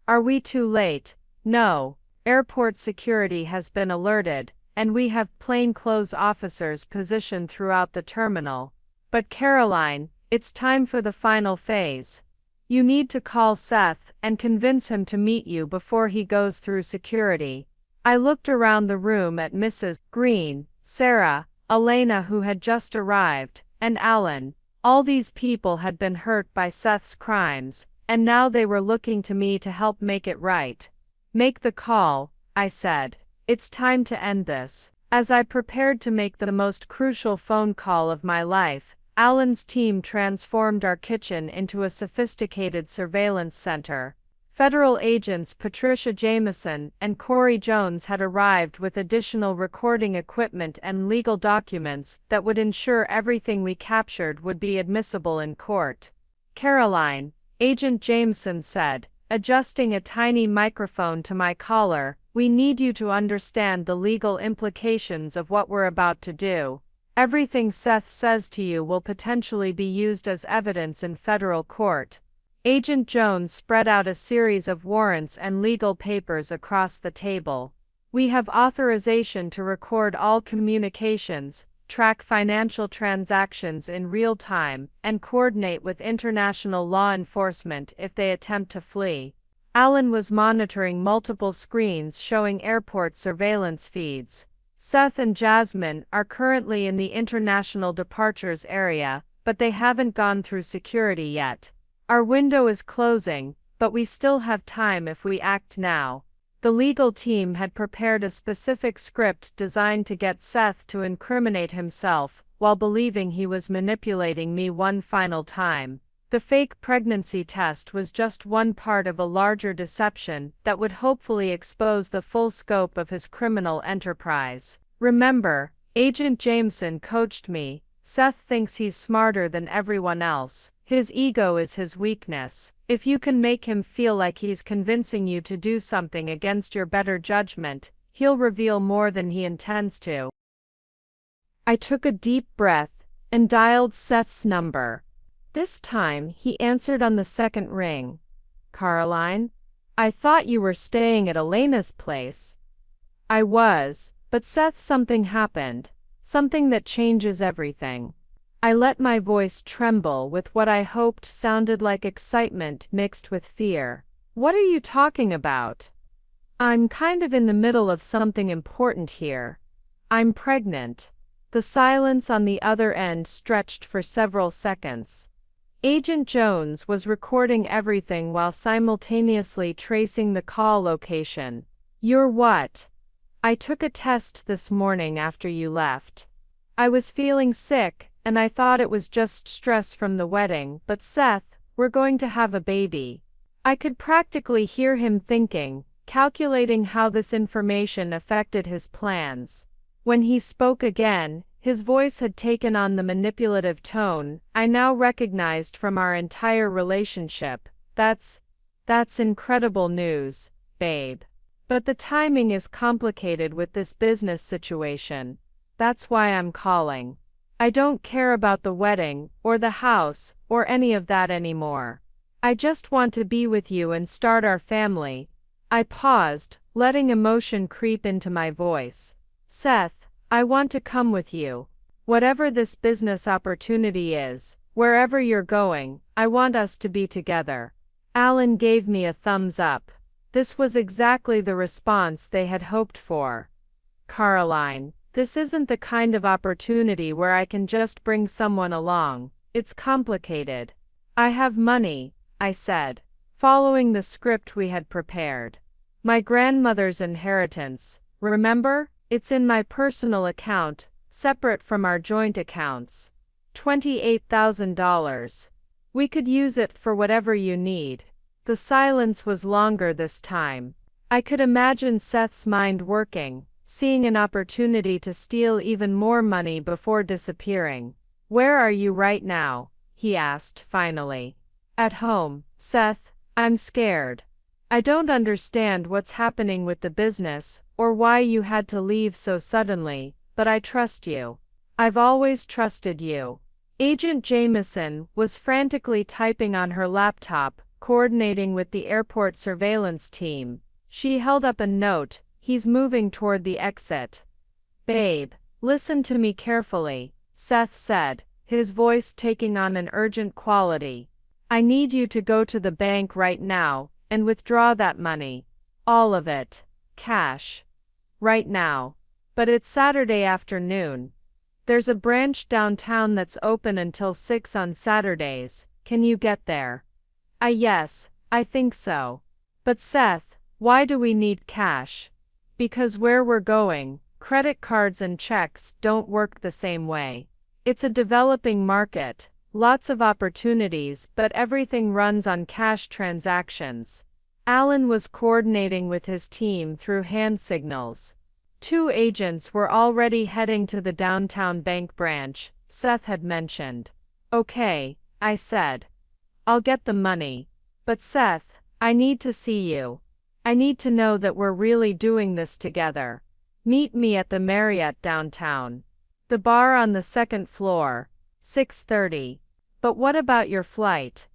[SPEAKER 1] "Are we too late?" "No. Airport security has been alerted, and we have plainclothes officers positioned throughout the terminal. But Caroline, it's time for the final phase. You need to call Seth and convince him to meet you before he goes through security." I looked around the room at Mrs. Green, Sarah, Elena who had just arrived, and Alan. All these people had been hurt by Seth's crimes, and now they were looking to me to help make it right. "Make the call," I said. "It's time to end this." As I prepared to make the most crucial phone call of my life, Alan's team transformed our kitchen into a sophisticated surveillance center. Federal agents Patricia Jameson and Corey Jones had arrived with additional recording equipment and legal documents that would ensure everything we captured would be admissible in court. "Caroline," Agent Jameson said, adjusting a tiny microphone to my collar, "we need you to understand the legal implications of what we're about to do. Everything Seth says to you will potentially be used as evidence in federal court." Agent Jones spread out a series of warrants and legal papers across the table. "We have authorization to record all communications, track financial transactions in real time, and coordinate with international law enforcement if they attempt to flee." Alan was monitoring multiple screens showing airport surveillance feeds. "Seth and Jasmine are currently in the international departures area, but they haven't gone through security yet. Our window is closing, but we still have time if we act now." The legal team had prepared a specific script designed to get Seth to incriminate himself, while believing he was manipulating me one final time. The fake pregnancy test was just one part of a larger deception that would hopefully expose the full scope of his criminal enterprise. "Remember," Agent Jameson coached me, "Seth thinks he's smarter than everyone else. His ego is his weakness. If you can make him feel like he's convincing you to do something against your better judgment, he'll reveal more than he intends to. I took a deep breath and dialed Seth's number. This time, he answered on the second ring. Caroline? I thought you were staying at Elena's place. I was, but Seth, something happened. Something that changes everything. I let my voice tremble with what I hoped sounded like excitement mixed with fear. What are you talking about? I'm kind of in the middle of something important here. I'm pregnant. The silence on the other end stretched for several seconds. Agent Jones was recording everything while simultaneously tracing the call location. You're what? I took a test this morning after you left. I was feeling sick, and I thought it was just stress from the wedding, but Seth, we're going to have a baby. I could practically hear him thinking, calculating how this information affected his plans. When he spoke again, his voice had taken on the manipulative tone I now recognized from our entire relationship. That's incredible news, babe. But the timing is complicated with this business situation. That's why I'm calling. I don't care about the wedding, or the house, or any of that anymore. I just want to be with you and start our family. I paused, letting emotion creep into my voice. Seth, I want to come with you. Whatever this business opportunity is, wherever you're going, I want us to be together. Alan gave me a thumbs up. This was exactly the response they had hoped for. Caroline, this isn't the kind of opportunity where I can just bring someone along. It's complicated. I have money, I said, following the script we had prepared. My grandmother's inheritance, remember? It's in my personal account, separate from our joint accounts. $28,000. We could use it for whatever you need. The silence was longer this time. I could imagine Seth's mind working, seeing an opportunity to steal even more money before disappearing. Where are you right now? He asked finally. At home, Seth. I'm scared. I don't understand what's happening with the business, or why you had to leave so suddenly, but I trust you. I've always trusted you. Agent Jameson was frantically typing on her laptop, coordinating with the airport surveillance team. She held up a note. He's moving toward the exit. Babe, listen to me carefully, Seth said, his voice taking on an urgent quality. I need you to go to the bank right now and withdraw that money. All of it. Cash. Right now. But it's Saturday afternoon. There's a branch downtown that's open until 6 on Saturdays. Can you get there? Yes, I think so. But Seth, why do we need cash? Because where we're going, credit cards and checks don't work the same way. It's a developing market. Lots of opportunities, but everything runs on cash transactions. Alan was coordinating with his team through hand signals. 2 agents were already heading to the downtown bank branch, Seth had mentioned. Okay, I said. I'll get the money. But Seth, I need to see you. I need to know that we're really doing this together. Meet me at the Marriott downtown. The bar on the 2nd floor. 6:30. But what about your flight?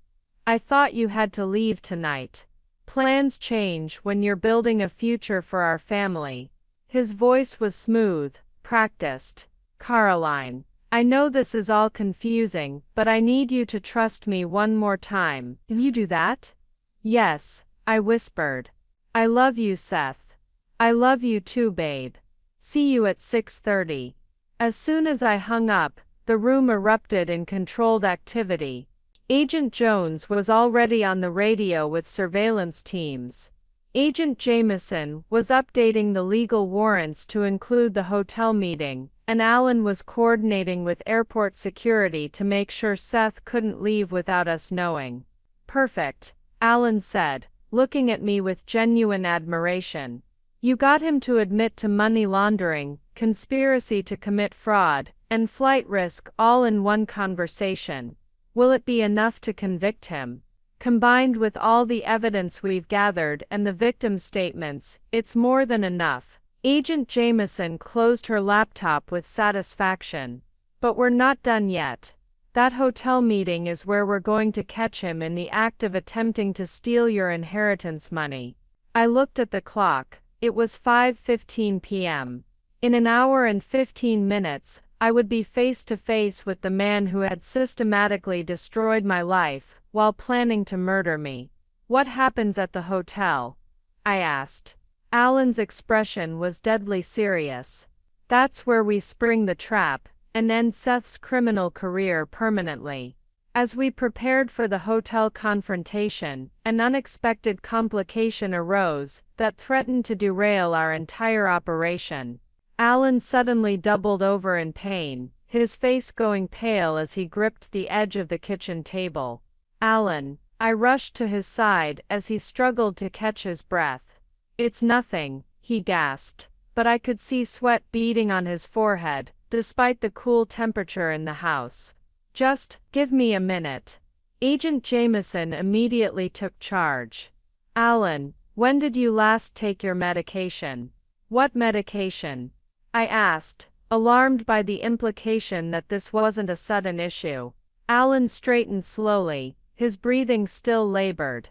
[SPEAKER 1] I thought you had to leave tonight. Plans change when you're building a future for our family. His voice was smooth, practiced. Caroline, I know this is all confusing, but I need you to trust me one more time. Can you do that? Yes, I whispered. I love you, Seth. I love you too, babe. See you at 6:30. As soon as I hung up, the room erupted in controlled activity. Agent Jones was already on the radio with surveillance teams. Agent Jameson was updating the legal warrants to include the hotel meeting, and Alan was coordinating with airport security to make sure Seth couldn't leave without us knowing. Perfect, Alan said, looking at me with genuine admiration. You got him to admit to money laundering, conspiracy to commit fraud, and flight risk all in one conversation. Will it be enough to convict him? Combined with all the evidence we've gathered and the victim's statements, it's more than enough. Agent Jameson closed her laptop with satisfaction. But we're not done yet. That hotel meeting is where we're going to catch him in the act of attempting to steal your inheritance money. I looked at the clock. It was 5:15 p.m. In an hour and 15 minutes, I would be face to face with the man who had systematically destroyed my life while planning to murder me. What happens at the hotel? I asked. Alan's expression was deadly serious. That's where we spring the trap and end Seth's criminal career permanently. As we prepared for the hotel confrontation, an unexpected complication arose that threatened to derail our entire operation. Alan suddenly doubled over in pain, his face going pale as he gripped the edge of the kitchen table. Alan, I rushed to his side as he struggled to catch his breath. It's nothing, he gasped, but I could see sweat beading on his forehead, despite the cool temperature in the house. Just give me a minute. Agent Jameson immediately took charge. Alan, when did you last take your medication? What medication? I asked, alarmed by the implication that this wasn't a sudden issue. Alan straightened slowly, his breathing still labored.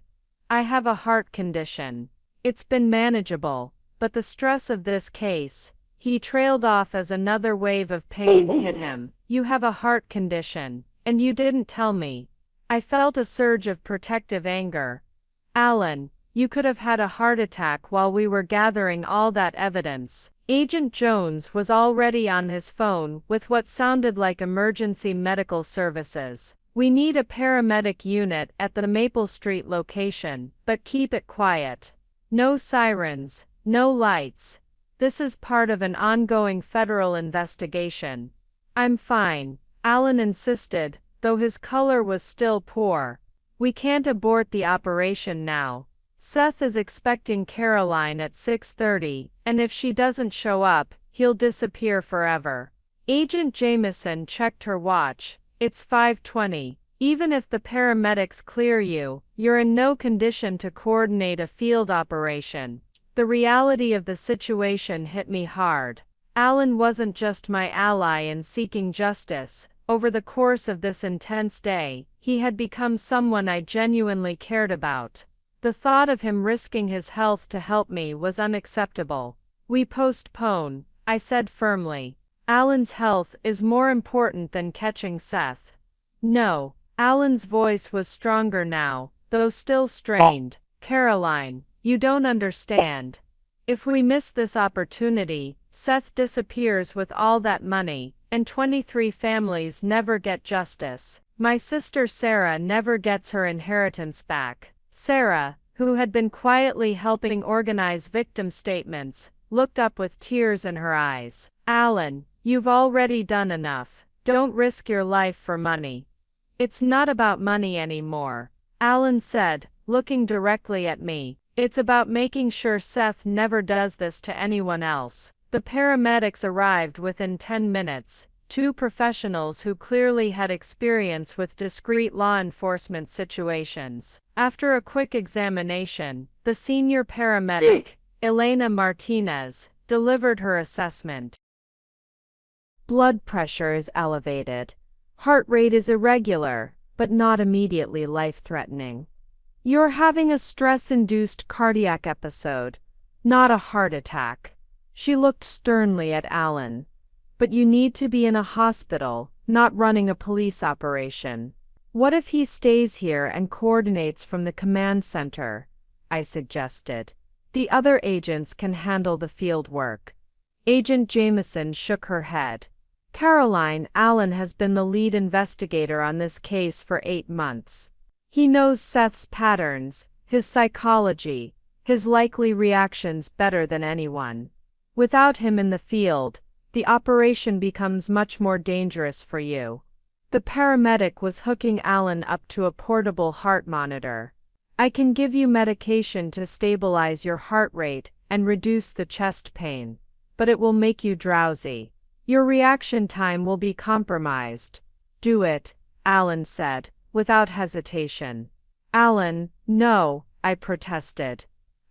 [SPEAKER 1] I have a heart condition. It's been manageable, but the stress of this case. He trailed off as another wave of pain hit him. You have a heart condition, and you didn't tell me. I felt a surge of protective anger. Alan, you could have had a heart attack while we were gathering all that evidence. Agent Jones was already on his phone with what sounded like emergency medical services. We need a paramedic unit at the Maple Street location, but keep it quiet. No sirens, no lights. This is part of an ongoing federal investigation. I'm fine, Alan insisted, though his color was still poor. We can't abort the operation now. Seth is expecting Caroline at 6:30, and if she doesn't show up, he'll disappear forever. Agent Jameson checked her watch. It's 5:20. Even if the paramedics clear you, you're in no condition to coordinate a field operation. The reality of the situation hit me hard. Alan wasn't just my ally in seeking justice. Over the course of this intense day, he had become someone I genuinely cared about. The thought of him risking his health to help me was unacceptable. We postpone, I said firmly. Alan's health is more important than catching Seth. No, Alan's voice was stronger now, though still strained. Caroline, you don't understand. If we miss this opportunity, Seth disappears with all that money, and 23 families never get justice. My sister Sarah never gets her inheritance back. Sarah, who had been quietly helping organize victim statements, looked up with tears in her eyes. Alan, you've already done enough. Don't risk your life for money. It's not about money anymore, Alan said, looking directly at me. It's about making sure Seth never does this to anyone else. The paramedics arrived within 10 minutes, two professionals who clearly had experience with discrete law enforcement situations. After a quick examination, the senior paramedic, Elena Martinez, delivered her assessment. Blood pressure is elevated. Heart rate is irregular, but not immediately life-threatening. You're having a stress-induced cardiac episode, not a heart attack. She looked sternly at Alan. But you need to be in a hospital, not running a police operation. What if he stays here and coordinates from the command center? I suggested. The other agents can handle the field work. Agent Jameson shook her head. Caroline, Alan has been the lead investigator on this case for 8 months. He knows Seth's patterns, his psychology, his likely reactions better than anyone. Without him in the field, the operation becomes much more dangerous for you. The paramedic was hooking Alan up to a portable heart monitor. I can give you medication to stabilize your heart rate and reduce the chest pain, but it will make you drowsy. Your reaction time will be compromised. Do it, Alan said, without hesitation. Alan, no, I protested.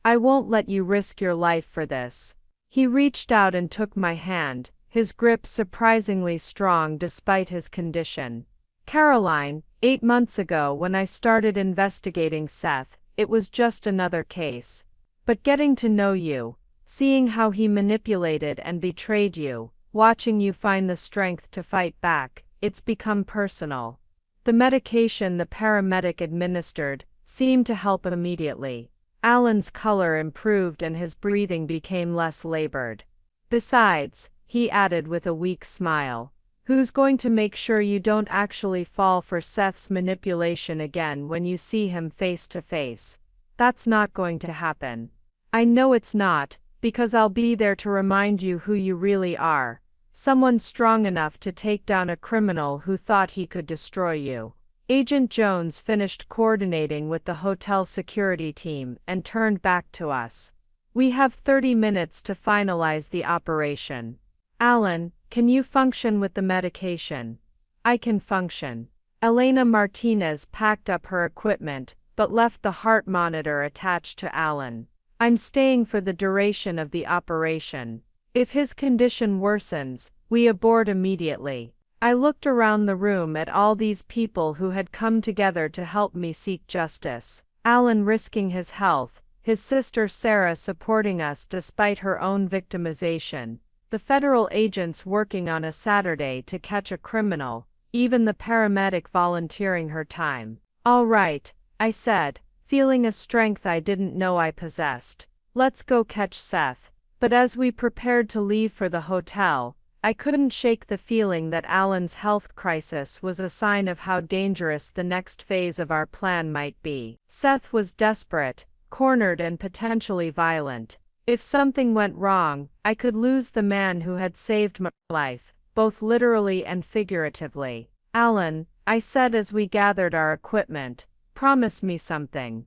[SPEAKER 1] I won't let you risk your life for this. He reached out and took my hand, his grip surprisingly strong despite his condition. Caroline, 8 months ago when I started investigating Seth, it was just another case. But getting to know you, seeing how he manipulated and betrayed you, watching you find the strength to fight back, it's become personal. The medication the paramedic administered seemed to help immediately. Alan's color improved and his breathing became less labored. Besides, he added with a weak smile, who's going to make sure you don't actually fall for Seth's manipulation again when you see him face to face? That's not going to happen. I know it's not, because I'll be there to remind you who you really are. Someone strong enough to take down a criminal who thought he could destroy you. Agent Jones finished coordinating with the hotel security team and turned back to us. We have 30 minutes to finalize the operation. Alan, can you function with the medication? I can function. Elena Martinez packed up her equipment, but left the heart monitor attached to Alan. I'm staying for the duration of the operation. If his condition worsens, we abort immediately. I looked around the room at all these people who had come together to help me seek justice. Alan risking his health, his sister Sarah supporting us despite her own victimization, the federal agents working on a Saturday to catch a criminal, even the paramedic volunteering her time. All right, I said, feeling a strength I didn't know I possessed. Let's go catch Seth. But as we prepared to leave for the hotel, I couldn't shake the feeling that Alan's health crisis was a sign of how dangerous the next phase of our plan might be. Seth was desperate, cornered and potentially violent. If something went wrong, I could lose the man who had saved my life, both literally and figuratively. Alan, I said as we gathered our equipment, promise me something.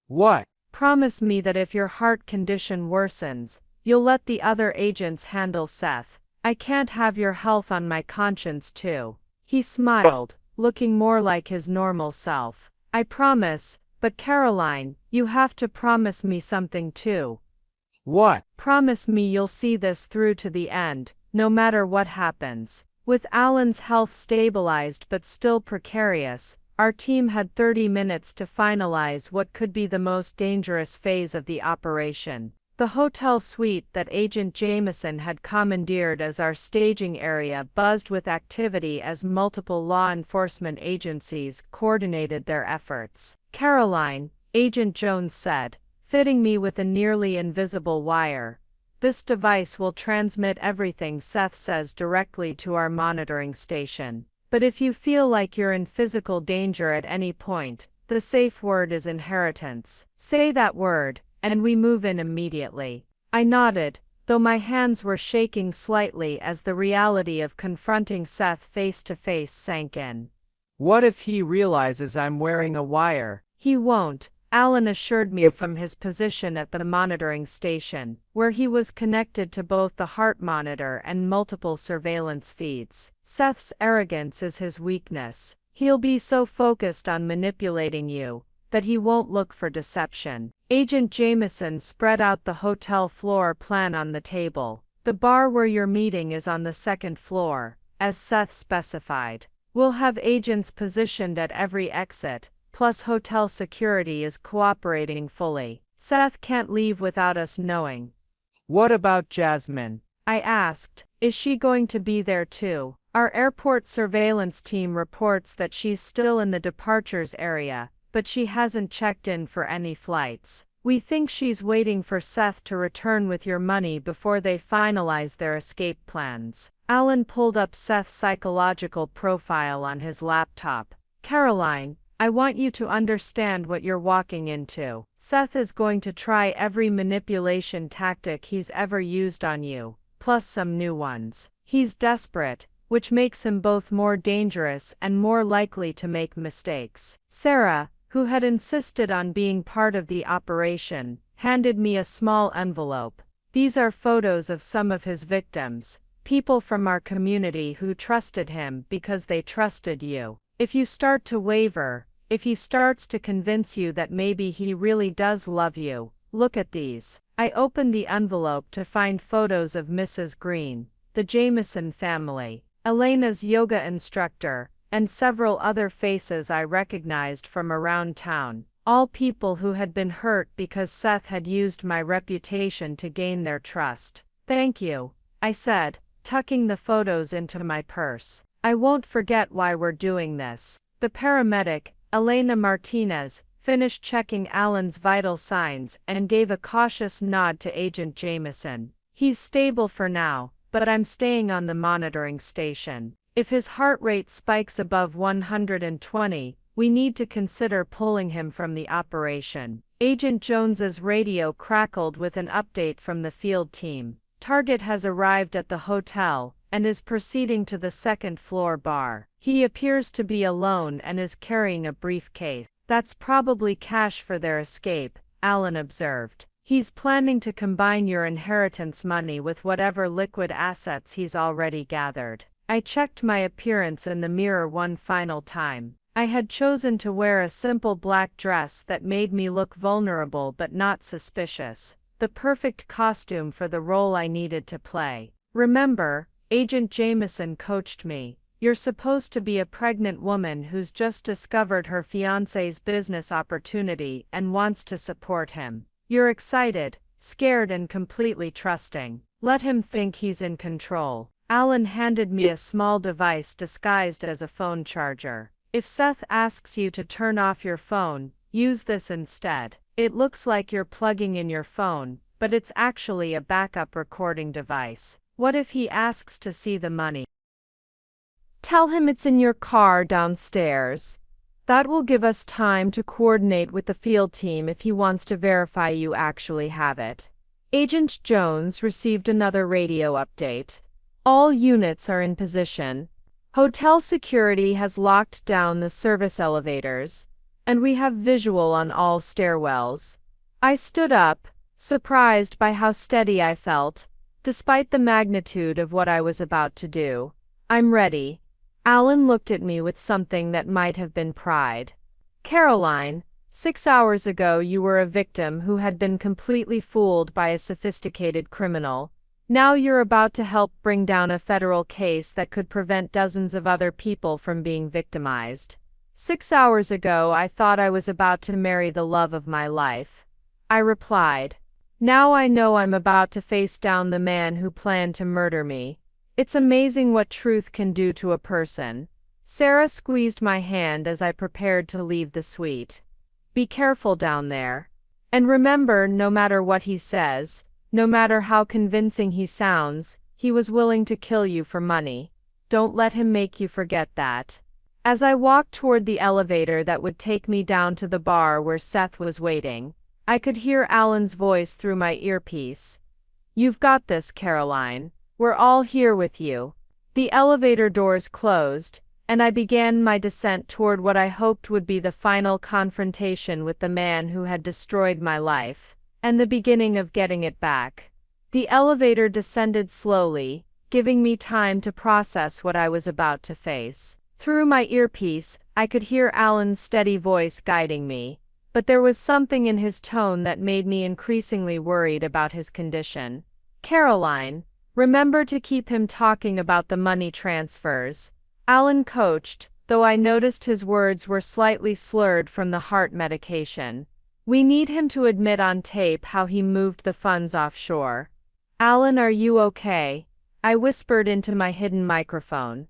[SPEAKER 3] What?
[SPEAKER 1] Promise me that if your heart condition worsens, you'll let the other agents handle Seth. I can't have your health on my conscience too. He smiled, looking more like his normal self. I promise, but Caroline, you have to promise me something too.
[SPEAKER 3] What?
[SPEAKER 1] Promise me you'll see this through to the end, no matter what happens. With Alan's health stabilized but still precarious, our team had 30 minutes to finalize what could be the most dangerous phase of the operation. The hotel suite that Agent Jameson had commandeered as our staging area buzzed with activity as multiple law enforcement agencies coordinated their efforts. Caroline, Agent Jones said, fitting me with a nearly invisible wire. This device will transmit everything Seth says directly to our monitoring station. But if you feel like you're in physical danger at any point, the safe word is inheritance. Say that word, and we move in immediately. I nodded, though my hands were shaking slightly as the reality of confronting Seth face to face sank in.
[SPEAKER 3] What if he realizes I'm wearing a wire?
[SPEAKER 1] He won't, Alan assured me from his position at the monitoring station, where he was connected to both the heart monitor and multiple surveillance feeds. Seth's arrogance is his weakness. He'll be so focused on manipulating you that he won't look for deception. Agent Jameson spread out the hotel floor plan on the table. The bar where you're meeting is on the 2nd floor, as Seth specified. We'll have agents positioned at every exit, plus hotel security is cooperating fully. Seth can't leave without us knowing.
[SPEAKER 3] What about Jasmine?
[SPEAKER 1] I asked, is she going to be there too? Our airport surveillance team reports that she's still in the departures area, but she hasn't checked in for any flights. We think she's waiting for Seth to return with your money before they finalize their escape plans. Alan pulled up Seth's psychological profile on his laptop. Caroline, I want you to understand what you're walking into. Seth is going to try every manipulation tactic he's ever used on you, plus some new ones. He's desperate, which makes him both more dangerous and more likely to make mistakes. Sarah, who had insisted on being part of the operation, handed me a small envelope. These are photos of some of his victims, people from our community who trusted him because they trusted you. If you start to waver, if he starts to convince you that maybe he really does love you, look at these. I opened the envelope to find photos of Mrs. Green, the Jameson family, Elena's yoga instructor, and several other faces I recognized from around town, all people who had been hurt because Seth had used my reputation to gain their trust. "Thank you," I said, tucking the photos into my purse. "I won't forget why we're doing this." The paramedic, Elena Martinez, finished checking Alan's vital signs and gave a cautious nod to Agent Jameson. "He's stable for now, but I'm staying on the monitoring station. If his heart rate spikes above 120, we need to consider pulling him from the operation." Agent Jones's radio crackled with an update from the field team. "Target has arrived at the hotel and is proceeding to the second-floor bar. He appears to be alone and is carrying a briefcase. That's probably cash for their escape," Alan observed. "He's planning to combine your inheritance money with whatever liquid assets he's already gathered." I checked my appearance in the mirror one final time. I had chosen to wear a simple black dress that made me look vulnerable but not suspicious, the perfect costume for the role I needed to play. "Remember," Agent Jameson coached me, "you're supposed to be a pregnant woman who's just discovered her fiancé's business opportunity and wants to support him. You're excited, scared and completely trusting. Let him think he's in control." Alan handed me a small device disguised as a phone charger. "If Seth asks you to turn off your phone, use this instead. It looks like you're plugging in your phone, but it's actually a backup recording device. What if he asks to see the money? Tell him it's in your car downstairs. That will give us time to coordinate with the field team if he wants to verify you actually have it." Agent Jones received another radio update. "All units are in position. Hotel security has locked down the service elevators, and we have visual on all stairwells." I stood up, surprised by how steady I felt, despite the magnitude of what I was about to do. "I'm ready." Alan looked at me with something that might have been pride. "Caroline, 6 hours ago you were a victim who had been completely fooled by a sophisticated criminal. Now you're about to help bring down a federal case that could prevent dozens of other people from being victimized. 6 hours ago I thought I was about to marry the love of my life," I replied. "Now I know I'm about to face down the man who planned to murder me. It's amazing what truth can do to a person." Sarah squeezed my hand as I prepared to leave the suite. "Be careful down there. And remember, no matter what he says, no matter how convincing he sounds, he was willing to kill you for money. Don't let him make you forget that." As I walked toward the elevator that would take me down to the bar where Seth was waiting, I could hear Alan's voice through my earpiece. "You've got this, Caroline. We're all here with you." The elevator doors closed, and I began my descent toward what I hoped would be the final confrontation with the man who had destroyed my life, and the beginning of getting it back. The elevator descended slowly, giving me time to process what I was about to face. Through my earpiece, I could hear Alan's steady voice guiding me, but there was something in his tone that made me increasingly worried about his condition. "Caroline, remember to keep him talking about the money transfers," Alan coached, though I noticed his words were slightly slurred from the heart medication. "We need him to admit on tape how he moved the funds offshore." "Alan, are you okay?" I whispered into my hidden microphone.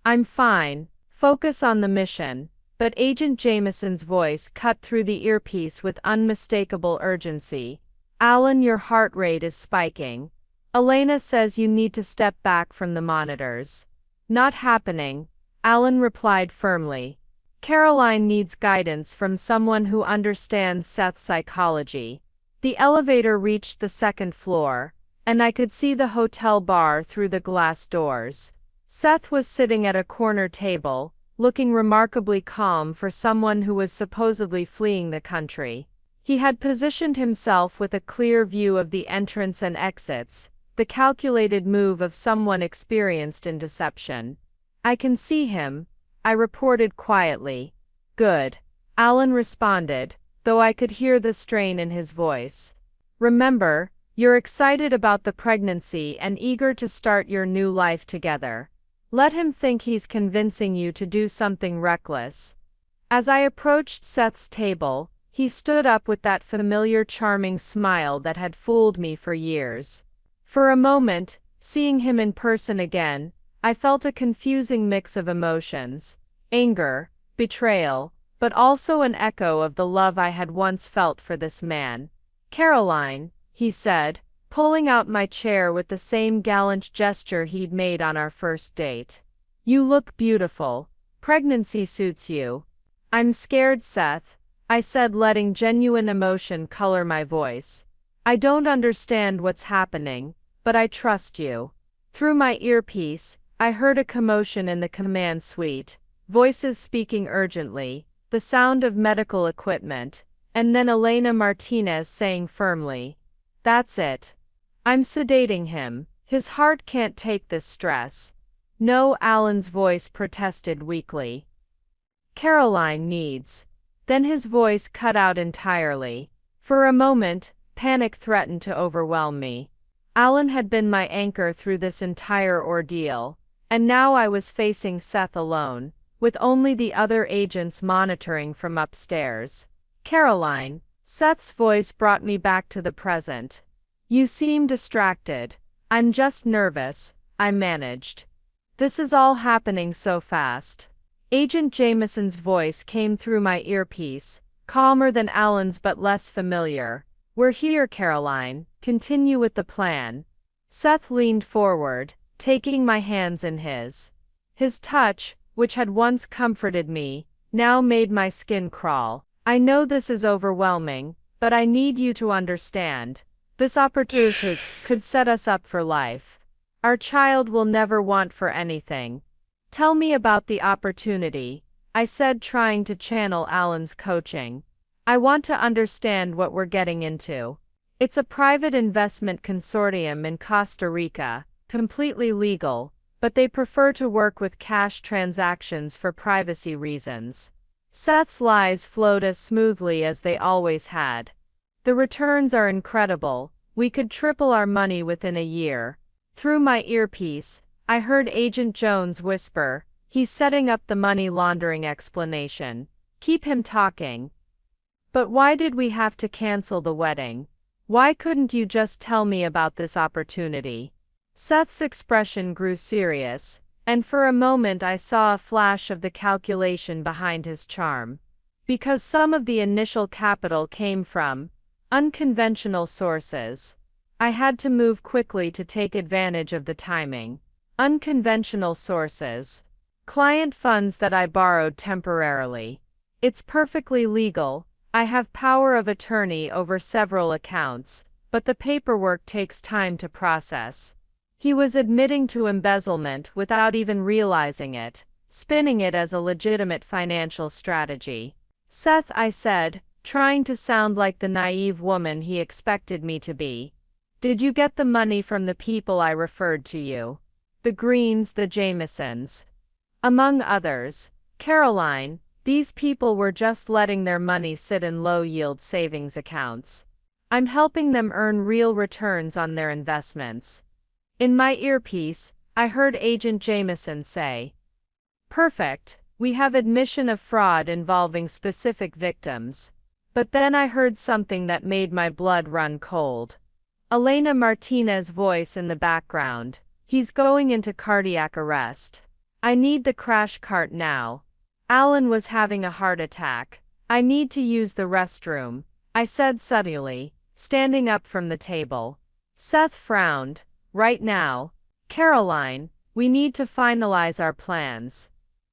[SPEAKER 1] "I'm fine. Focus on the mission." But Agent Jameson's voice cut through the earpiece with unmistakable urgency. "Alan, your heart rate is spiking. Elena says you need to step back from the monitors." "Not happening," Alan replied firmly. "Caroline needs guidance from someone who understands Seth's psychology." The elevator reached the second floor, and I could see the hotel bar through the glass doors. Seth was sitting at a corner table, looking remarkably calm for someone who was supposedly fleeing the country. He had positioned himself with a clear view of the entrance and exits, the calculated move of someone experienced in deception. "I can see him," I reported quietly. Good. Alan responded, though I could hear the strain in his voice. Remember, you're excited about the pregnancy and eager to start your new life together. Let him think he's convincing you to do something reckless. As I approached Seth's table, he stood up with that familiar charming smile that had fooled me for years. For a moment, seeing him in person again, I felt a confusing mix of emotions: anger, betrayal, but also an echo of the love I had once felt for this man. "Caroline," he said, pulling out my chair with the same gallant gesture he'd made on our first date. "You look beautiful. Pregnancy suits you." "I'm scared, Seth," I said, letting genuine emotion color my voice. "I don't understand what's happening, but I trust you." Through my earpiece, I heard a commotion in the command suite, voices speaking urgently, the sound of medical equipment, and then Elena Martinez saying firmly, "That's it. I'm sedating him. His heart can't take this stress." "No," Alan's voice protested weakly. "Caroline needs." Then his voice cut out entirely. For a moment, panic threatened to overwhelm me. Alan had been my anchor through this entire ordeal, and now I was facing Seth alone, with only the other agents monitoring from upstairs. "Caroline," Seth's voice brought me back to the present. "You seem distracted." "I'm just nervous," I managed. "This is all happening so fast." Agent Jameson's voice came through my earpiece, calmer than Alan's but less familiar. "We're here, Caroline. Continue with the plan." Seth leaned forward, taking my hands in his. His touch, which had once comforted me, now made my skin crawl. "I know this is overwhelming, but I need you to understand. This opportunity could set us up for life. Our child will never want for anything." "Tell me about the opportunity," I said, trying to channel Alan's coaching. "I want to understand what we're getting into." "It's a private investment consortium in Costa Rica, completely legal, but they prefer to work with cash transactions for privacy reasons." Seth's lies flowed as smoothly as they always had. "The returns are incredible. We could triple our money within a year." Through my earpiece, I heard Agent Jones whisper, "He's setting up the money laundering explanation. Keep him talking." "But why did we have to cancel the wedding? Why couldn't you just tell me about this opportunity?" Seth's expression grew serious, and for a moment I saw a flash of the calculation behind his charm. "Because some of the initial capital came from unconventional sources. I had to move quickly to take advantage of the timing." "Unconventional sources." "Client funds that I borrowed temporarily. It's perfectly legal. I have power of attorney over several accounts, but the paperwork takes time to process." He was admitting to embezzlement without even realizing it, spinning it as a legitimate financial strategy. "Seth," I said, trying to sound like the naive woman he expected me to be, "did you get the money from the people I referred to you? The Greens, the Jamesons, among others." "Caroline, these people were just letting their money sit in low-yield savings accounts. I'm helping them earn real returns on their investments." In my earpiece, I heard Agent Jameson say, "Perfect, we have admission of fraud involving specific victims." But then I heard something that made my blood run cold. Elena Martinez's voice in the background. "He's going into cardiac arrest. I need the crash cart now. Alan was having a heart attack. I need to use the restroom," I said suddenly, standing up from the table. Seth frowned. "Right now?" "Caroline, we need to finalize our plans.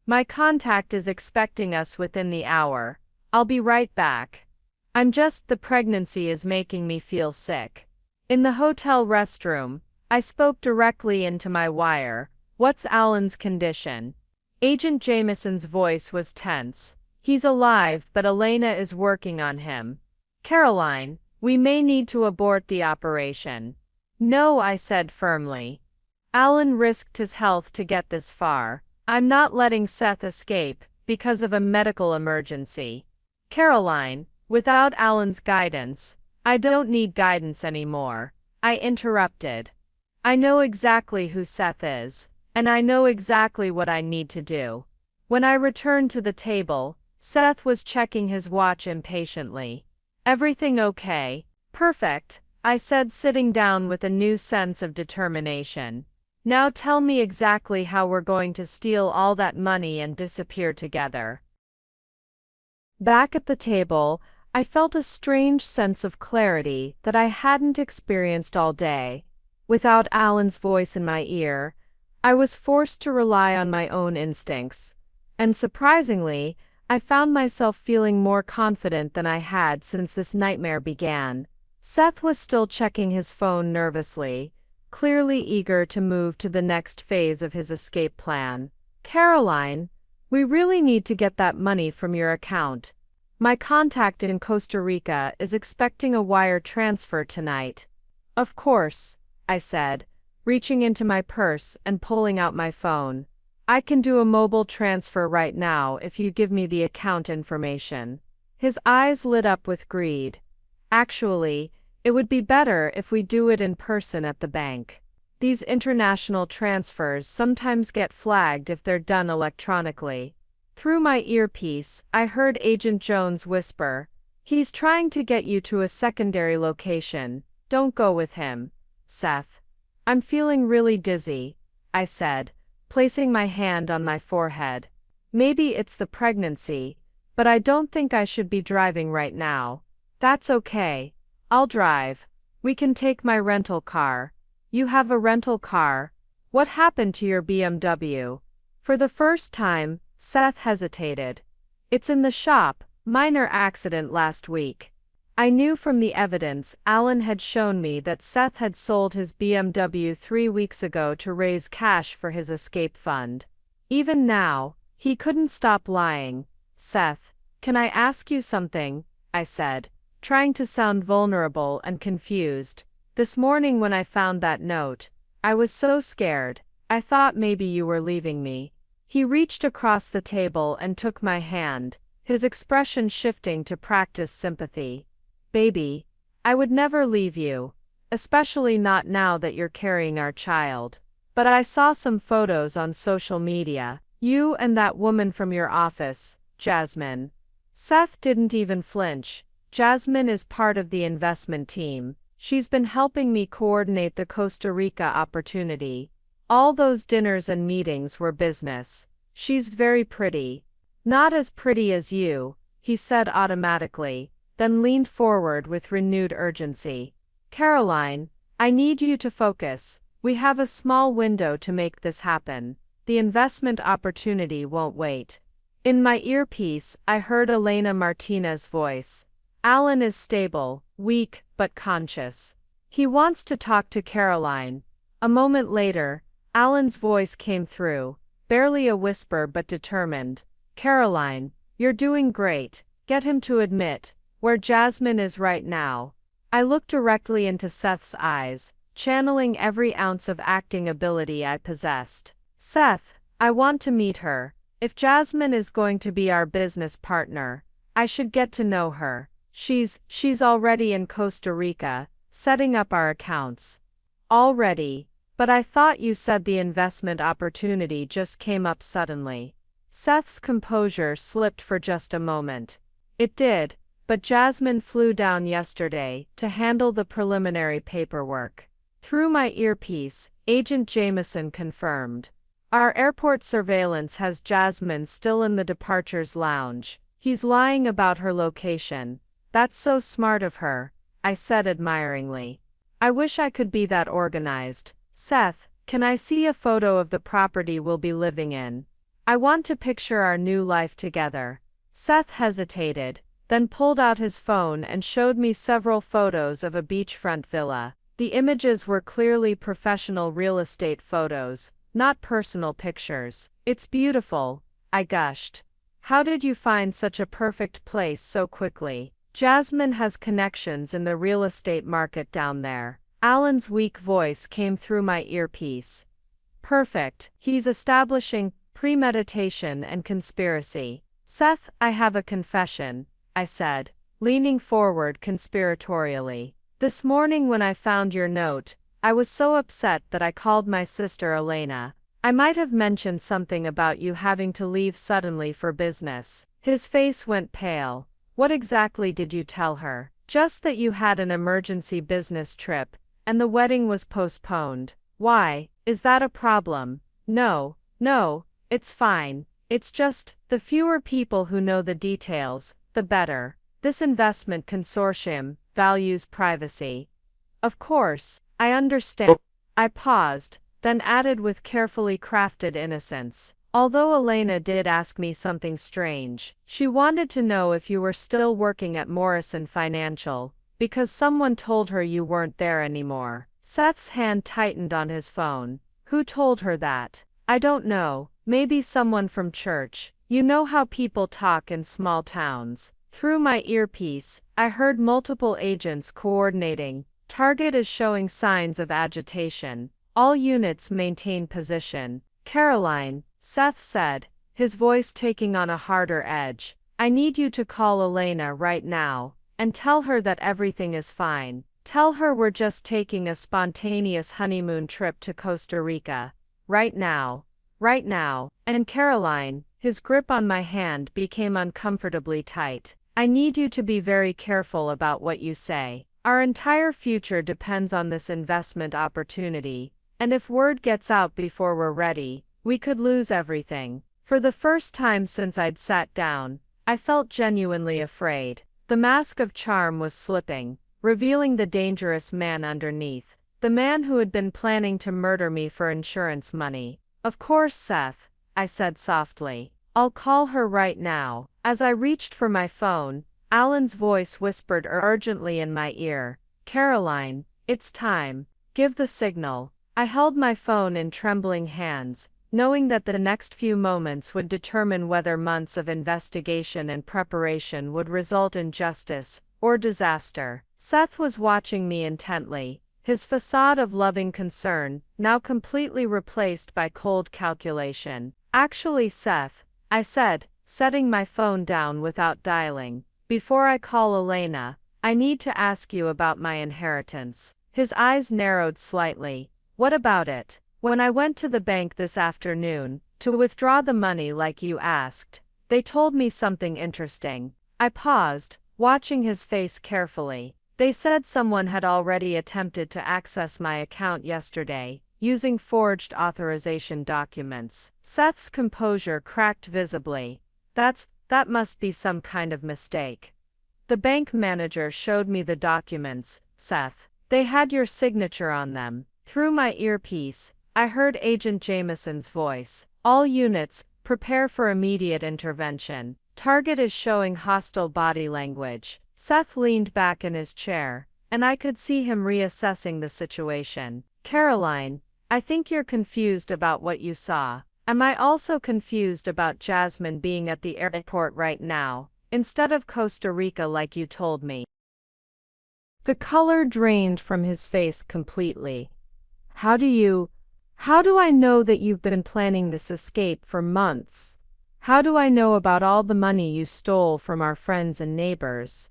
[SPEAKER 1] My contact is expecting us within the hour. I'll be right back." The pregnancy is making me feel sick." In the hotel restroom, I spoke directly into my wire. "What's Alan's condition?" Agent Jameson's voice was tense. "He's alive, but Elena is working on him." "Caroline, we may need to abort the operation." "No," I said firmly. "Alan risked his health to get this far. I'm not letting Seth escape because of a medical emergency. Caroline, without Alan's guidance, I don't need guidance anymore, I interrupted. I know exactly who Seth is, and I know exactly what I need to do. When I returned to the table, Seth was checking his watch impatiently. Everything okay? Perfect, I said, sitting down with a new sense of determination. Now tell me exactly how we're going to steal all that money and disappear together. Back at the table, I felt a strange sense of clarity that I hadn't experienced all day. Without Alan's voice in my ear, I was forced to rely on my own instincts. And surprisingly, I found myself feeling more confident than I had since this nightmare began. Seth was still checking his phone nervously, clearly eager to move to the next phase of his escape plan. Caroline, we really need to get that money from your account. My contact in Costa Rica is expecting a wire transfer tonight. Of course, I said, reaching into my purse and pulling out my phone. I can do a mobile transfer right now if you give me the account information. His eyes lit up with greed. Actually, it would be better if we do it in person at the bank. These international transfers sometimes get flagged if they're done electronically. Through my earpiece, I heard Agent Jones whisper, "He's trying to get you to a secondary location. Don't go with him, Seth." I'm feeling really dizzy, I said, placing my hand on my forehead. Maybe it's the pregnancy, but I don't think I should be driving right now. That's okay. I'll drive. We can take my rental car. You have a rental car? What happened to your BMW? For the first time, Seth hesitated. It's in the shop, minor accident last week. I knew from the evidence Alan had shown me that Seth had sold his BMW 3 weeks ago to raise cash for his escape fund. Even now, he couldn't stop lying. Seth, can I ask you something? I said, trying to sound vulnerable and confused. This morning when I found that note, I was so scared. I thought maybe you were leaving me. He reached across the table and took my hand, his expression shifting to practice sympathy. Baby, I would never leave you, especially not now that you're carrying our child. But I saw some photos on social media, you and that woman from your office, Jasmine. Seth didn't even flinch. Jasmine is part of the investment team. She's been helping me coordinate the Costa Rica opportunity. All those dinners and meetings were business. She's very pretty. Not as pretty as you, he said automatically, then leaned forward with renewed urgency. Caroline, I need you to focus. We have a small window to make this happen. The investment opportunity won't wait. In my earpiece, I heard Elena Martinez's voice. Alan is stable, weak, but conscious. He wants to talk to Caroline. A moment later, Alan's voice came through, barely a whisper but determined. Caroline, you're doing great. Get him to admit where Jasmine is right now. I looked directly into Seth's eyes, channeling every ounce of acting ability I possessed. Seth, I want to meet her. If Jasmine is going to be our business partner, I should get to know her. She's already in Costa Rica, setting up our accounts. Already? But I thought you said the investment opportunity just came up suddenly. Seth's composure slipped for just a moment. It did, but Jasmine flew down yesterday to handle the preliminary paperwork. Through my earpiece, Agent Jameson confirmed. Our airport surveillance has Jasmine still in the departures lounge. He's lying about her location. That's so smart of her, I said admiringly. I wish I could be that organized. Seth, can I see a photo of the property we'll be living in? I want to picture our new life together. Seth hesitated, then pulled out his phone and showed me several photos of a beachfront villa. The images were clearly professional real estate photos, not personal pictures. It's beautiful, I gushed. How did you find such a perfect place so quickly? Jasmine has connections in the real estate market down there. Alan's weak voice came through my earpiece. Perfect. He's establishing premeditation and conspiracy. Seth, I have a confession, I said, leaning forward conspiratorially. This morning when I found your note, I was so upset that I called my sister Elena. I might have mentioned something about you having to leave suddenly for business. His face went pale. What exactly did you tell her? Just that you had an emergency business trip, and the wedding was postponed. Why, is that a problem? No, it's fine. It's just, the fewer people who know the details, the better. This investment consortium values privacy. Of course, I understand. I paused, then added with carefully crafted innocence. Although Elena did ask me something strange, she wanted to know if you were still working at Morrison Financial, because someone told her you weren't there anymore. Seth's hand tightened on his phone. Who told her that? I don't know, maybe someone from church. You know how people talk in small towns. Through my earpiece, I heard multiple agents coordinating. Target is showing signs of agitation. All units maintain position. Caroline, Seth said, his voice taking on a harder edge. I need you to call Elena right now, and tell her that everything is fine. Tell her we're just taking a spontaneous honeymoon trip to Costa Rica. Right now. And Caroline, his grip on my hand became uncomfortably tight. I need you to be very careful about what you say. Our entire future depends on this investment opportunity, and if word gets out before we're ready, we could lose everything. For the first time since I'd sat down, I felt genuinely afraid. The mask of charm was slipping, revealing the dangerous man underneath. The man who had been planning to murder me for insurance money. Of course, Seth, I said softly. I'll call her right now. As I reached for my phone, Alan's voice whispered urgently in my ear. Caroline, it's time. Give the signal. I held my phone in trembling hands, knowing that the next few moments would determine whether months of investigation and preparation would result in justice or disaster. Seth was watching me intently, his facade of loving concern now completely replaced by cold calculation. Actually, Seth, I said, setting my phone down without dialing, before I call Elena, I need to ask you about my inheritance. His eyes narrowed slightly. What about it? When I went to the bank this afternoon, to withdraw the money like you asked, they told me something interesting. I paused, watching his face carefully. They said someone had already attempted to access my account yesterday, using forged authorization documents. Seth's composure cracked visibly. That must be some kind of mistake. The bank manager showed me the documents, Seth. They had your signature on them. Through my earpiece, I heard Agent Jameson's voice. All units, prepare for immediate intervention. Target is showing hostile body language. Seth leaned back in his chair, and I could see him reassessing the situation. Caroline, I think you're confused about what you saw. Am I also confused about Jasmine being at the airport right now, instead of Costa Rica like you told me? The color drained from his face completely. How do I know that you've been planning this escape for months? How do I know about all the money you stole from our friends and neighbors?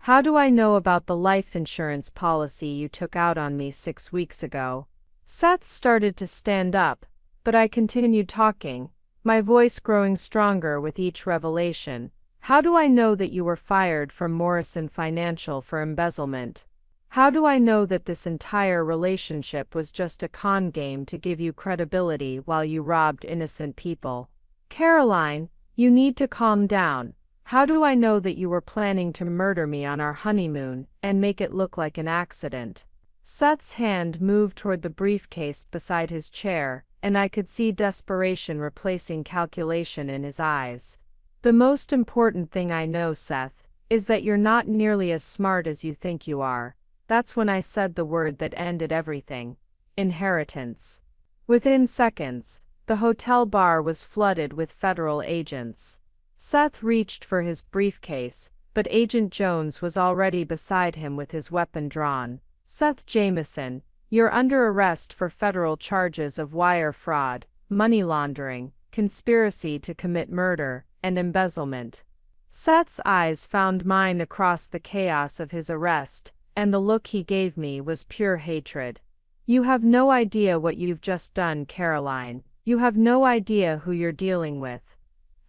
[SPEAKER 1] How do I know about the life insurance policy you took out on me 6 weeks ago? Seth started to stand up, but I continued talking, my voice growing stronger with each revelation. How do I know that you were fired from Morrison Financial for embezzlement? How do I know that this entire relationship was just a con game to give you credibility while you robbed innocent people? Caroline, you need to calm down. How do I know that you were planning to murder me on our honeymoon and make it look like an accident? Seth's hand moved toward the briefcase beside his chair, and I could see desperation replacing calculation in his eyes. The most important thing I know, Seth, is that you're not nearly as smart as you think you are. That's when I said the word that ended everything. Inheritance. Within seconds, the hotel bar was flooded with federal agents. Seth reached for his briefcase, but Agent Jones was already beside him with his weapon drawn. Seth Jameson, you're under arrest for federal charges of wire fraud, money laundering, conspiracy to commit murder, and embezzlement. Seth's eyes found mine across the chaos of his arrest, and the look he gave me was pure hatred. "You have no idea what you've just done, Caroline. You have no idea who you're dealing with."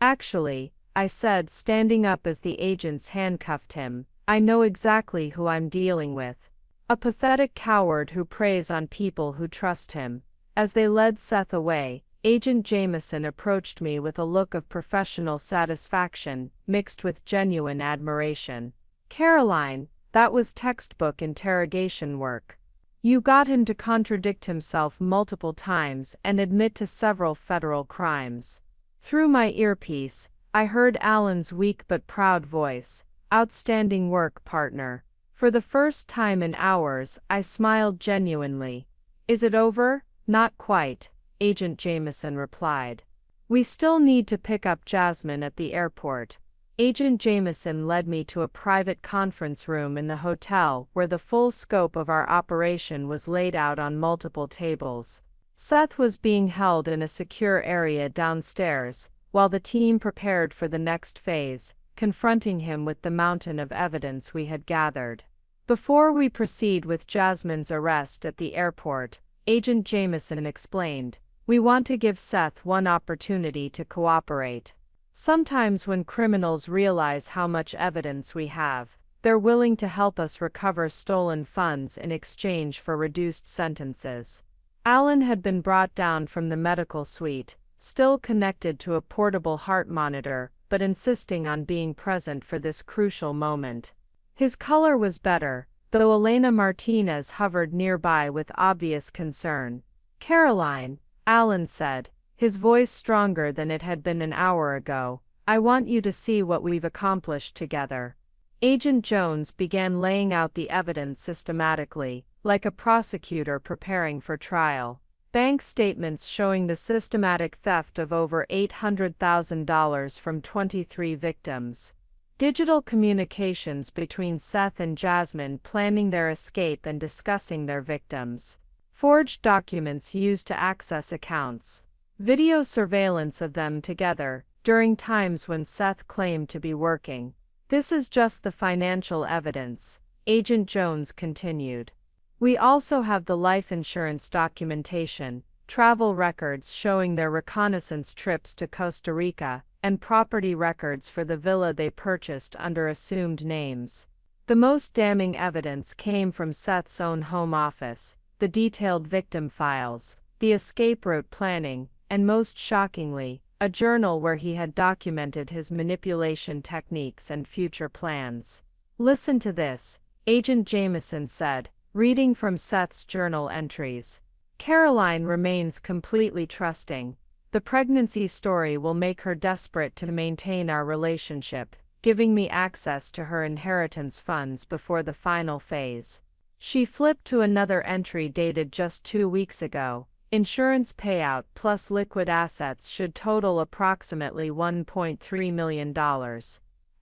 [SPEAKER 1] "Actually," I said, standing up as the agents handcuffed him, "I know exactly who I'm dealing with. A pathetic coward who preys on people who trust him." As they led Seth away, Agent Jameson approached me with a look of professional satisfaction, mixed with genuine admiration. "Caroline, that was textbook interrogation work. You got him to contradict himself multiple times and admit to several federal crimes." Through my earpiece, I heard Alan's weak but proud voice, "Outstanding work, partner." For the first time in hours, I smiled genuinely. "Is it over?" "Not quite," Agent Jameson replied. "We still need to pick up Jasmine at the airport." Agent Jameson led me to a private conference room in the hotel where the full scope of our operation was laid out on multiple tables. Seth was being held in a secure area downstairs, while the team prepared for the next phase, confronting him with the mountain of evidence we had gathered. Before we proceed with Jasmine's arrest at the airport, Agent Jameson explained, "We want to give Seth one opportunity to cooperate. Sometimes when criminals realize how much evidence we have, they're willing to help us recover stolen funds in exchange for reduced sentences." Alan had been brought down from the medical suite, still connected to a portable heart monitor, but insisting on being present for this crucial moment. His color was better, though Elena Martinez hovered nearby with obvious concern. "Caroline," Alan said, his voice stronger than it had been an hour ago, "I want you to see what we've accomplished together." Agent Jones began laying out the evidence systematically, like a prosecutor preparing for trial. Bank statements showing the systematic theft of over $800,000 from 23 victims. Digital communications between Seth and Jasmine planning their escape and discussing their victims. Forged documents used to access accounts. Video surveillance of them together, during times when Seth claimed to be working. "This is just the financial evidence," Agent Jones continued. "We also have the life insurance documentation, travel records showing their reconnaissance trips to Costa Rica, and property records for the villa they purchased under assumed names. The most damning evidence came from Seth's own home office, the detailed victim files, the escape route planning, and most shockingly, a journal where he had documented his manipulation techniques and future plans." "Listen to this," Agent Jameson said, reading from Seth's journal entries. "Caroline remains completely trusting. The pregnancy story will make her desperate to maintain our relationship, giving me access to her inheritance funds before the final phase." She flipped to another entry dated just 2 weeks ago. "Insurance payout plus liquid assets should total approximately $1.3 million.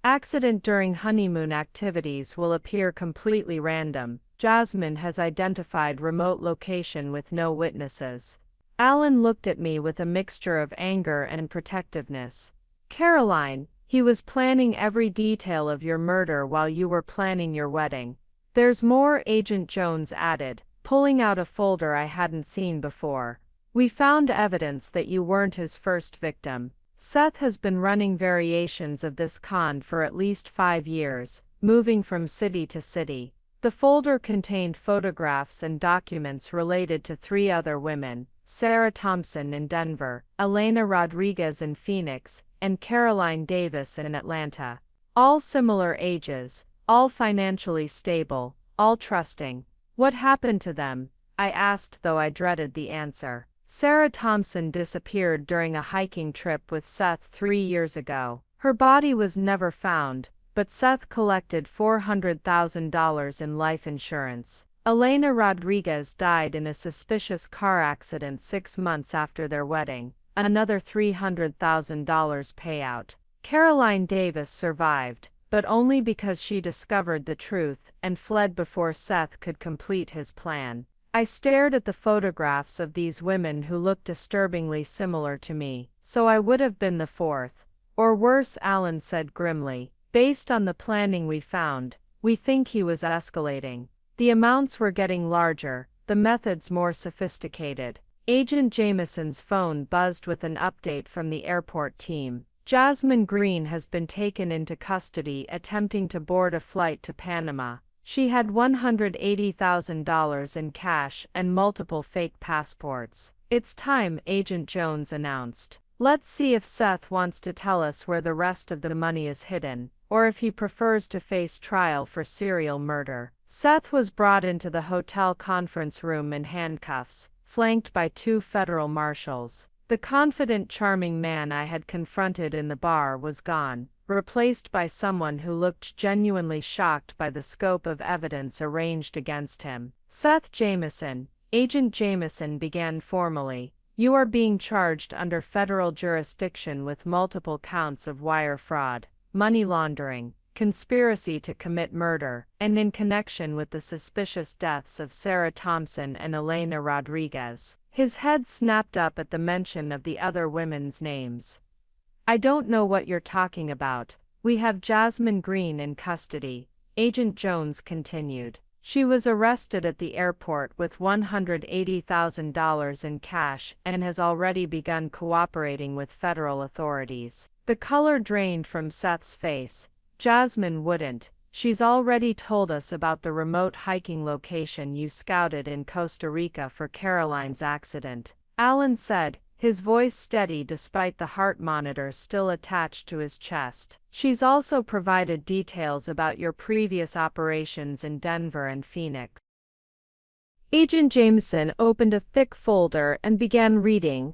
[SPEAKER 1] Accident during honeymoon activities will appear completely random. Jasmine has identified remote location with no witnesses." Alan looked at me with a mixture of anger and protectiveness. "Caroline, he was planning every detail of your murder while you were planning your wedding." "There's more," Agent Jones added, pulling out a folder I hadn't seen before. "We found evidence that you weren't his first victim. Seth has been running variations of this con for at least 5 years, moving from city to city." The folder contained photographs and documents related to 3 other women, Sarah Thompson in Denver, Elena Rodriguez in Phoenix, and Caroline Davis in Atlanta. All similar ages, all financially stable, all trusting. "What happened to them?" I asked, though I dreaded the answer. "Sarah Thompson disappeared during a hiking trip with Seth 3 years ago. Her body was never found, but Seth collected $400,000 in life insurance. Elena Rodriguez died in a suspicious car accident 6 months after their wedding, another $300,000 payout. Caroline Davis survived, but only because she discovered the truth and fled before Seth could complete his plan." I stared at the photographs of these women who looked disturbingly similar to me. So I would have been the fourth. Or worse, Alan said grimly. Based on the planning we found, we think he was escalating. The amounts were getting larger, the methods more sophisticated. Agent Jameson's phone buzzed with an update from the airport team. Jasmine Green has been taken into custody attempting to board a flight to Panama. She had $180,000 in cash and multiple fake passports. It's time, Agent Jones announced. Let's see if Seth wants to tell us where the rest of the money is hidden, or if he prefers to face trial for serial murder. Seth was brought into the hotel conference room in handcuffs, flanked by 2 federal marshals. The confident, charming man I had confronted in the bar was gone, replaced by someone who looked genuinely shocked by the scope of evidence arranged against him. Seth Jameson, Agent Jameson began formally. You are being charged under federal jurisdiction with multiple counts of wire fraud, money laundering, conspiracy to commit murder, and in connection with the suspicious deaths of Sarah Thompson and Elena Rodriguez. His head snapped up at the mention of the other women's names. I don't know what you're talking about. We have Jasmine Green in custody, Agent Jones continued. She was arrested at the airport with $180,000 in cash and has already begun cooperating with federal authorities. The color drained from Seth's face. Jasmine wouldn't. She's already told us about the remote hiking location you scouted in Costa Rica for Caroline's accident, Alan said, his voice steady despite the heart monitor still attached to his chest. She's also provided details about your previous operations in Denver and Phoenix. Agent Jameson opened a thick folder and began reading.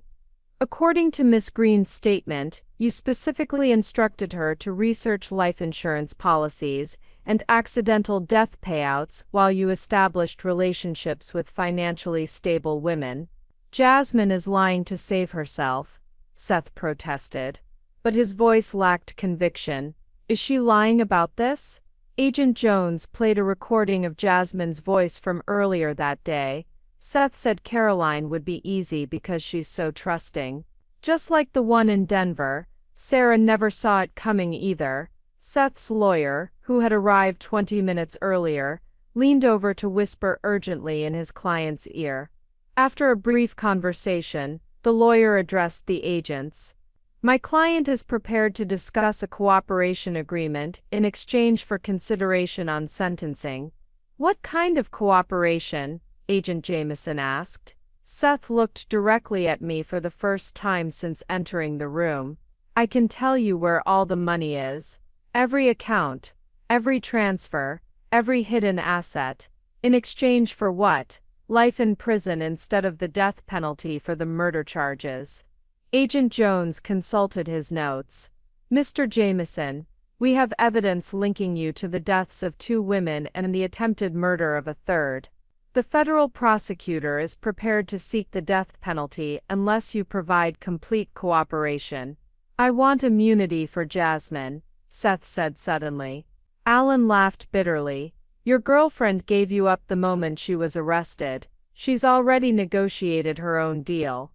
[SPEAKER 1] According to Miss Green's statement, you specifically instructed her to research life insurance policies and accidental death payouts while you established relationships with financially stable women. Jasmine is lying to save herself, Seth protested. But his voice lacked conviction. Is she lying about this? Agent Jones played a recording of Jasmine's voice from earlier that day. Seth said Caroline would be easy because she's so trusting. Just like the one in Denver, Sarah never saw it coming either. Seth's lawyer, who had arrived 20 minutes earlier, leaned over to whisper urgently in his client's ear. After a brief conversation, the lawyer addressed the agents. My client is prepared to discuss a cooperation agreement in exchange for consideration on sentencing. What kind of cooperation? Agent Jameson asked. Seth looked directly at me for the first time since entering the room. I can tell you where all the money is. Every account, every transfer, every hidden asset. In exchange for what? Life in prison instead of the death penalty for the murder charges. Agent Jones consulted his notes. Mr. Jameson, we have evidence linking you to the deaths of 2 women and the attempted murder of a third. The federal prosecutor is prepared to seek the death penalty unless you provide complete cooperation. I want immunity for Jasmine, Seth said suddenly. Alan laughed bitterly. Your girlfriend gave you up the moment she was arrested. She's already negotiated her own deal.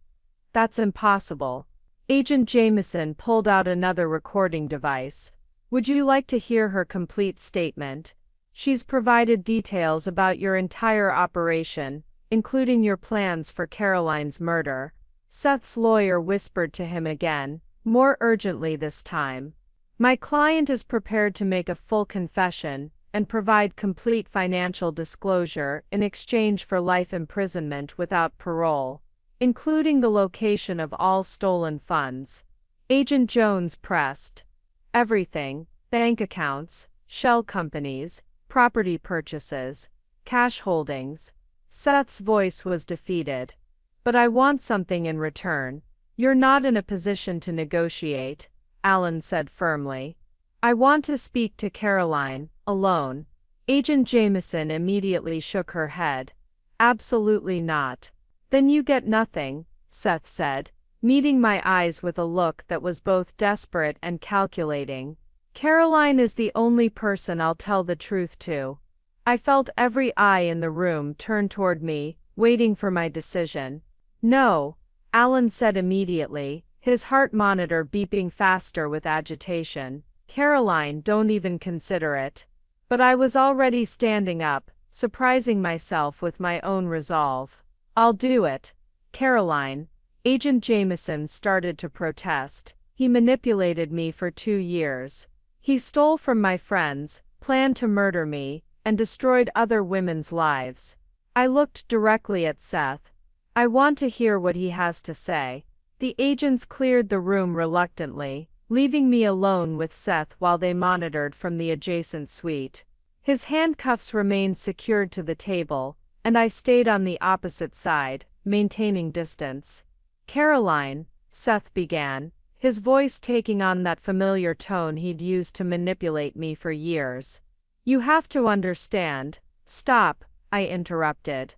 [SPEAKER 1] That's impossible. Agent Jameson pulled out another recording device. Would you like to hear her complete statement? She's provided details about your entire operation, including your plans for Caroline's murder. Seth's lawyer whispered to him again, more urgently this time. My client is prepared to make a full confession and provide complete financial disclosure in exchange for life imprisonment without parole, including the location of all stolen funds. Agent Jones pressed. Everything, bank accounts, shell companies, property purchases, cash holdings. Seth's voice was defeated. But I want something in return. You're not in a position to negotiate, Alan said firmly. I want to speak to Caroline, alone. Agent Jameson immediately shook her head. Absolutely not. Then you get nothing, Seth said, meeting my eyes with a look that was both desperate and calculating. Caroline is the only person I'll tell the truth to. I felt every eye in the room turn toward me waiting for my decision. No, Alan said immediately, his heart monitor beeping faster with agitation. Caroline, don't even consider it. But I was already standing up, surprising myself with my own resolve. I'll do it. Caroline. Agent Jameson started to protest. He manipulated me for 2 years. He stole from my friends, planned to murder me, and destroyed other women's lives. I looked directly at Seth. I want to hear what he has to say. The agents cleared the room reluctantly, leaving me alone with Seth while they monitored from the adjacent suite. His handcuffs remained secured to the table, and I stayed on the opposite side, maintaining distance. Caroline, Seth began, his voice taking on that familiar tone he'd used to manipulate me for years. You have to understand. Stop, I interrupted.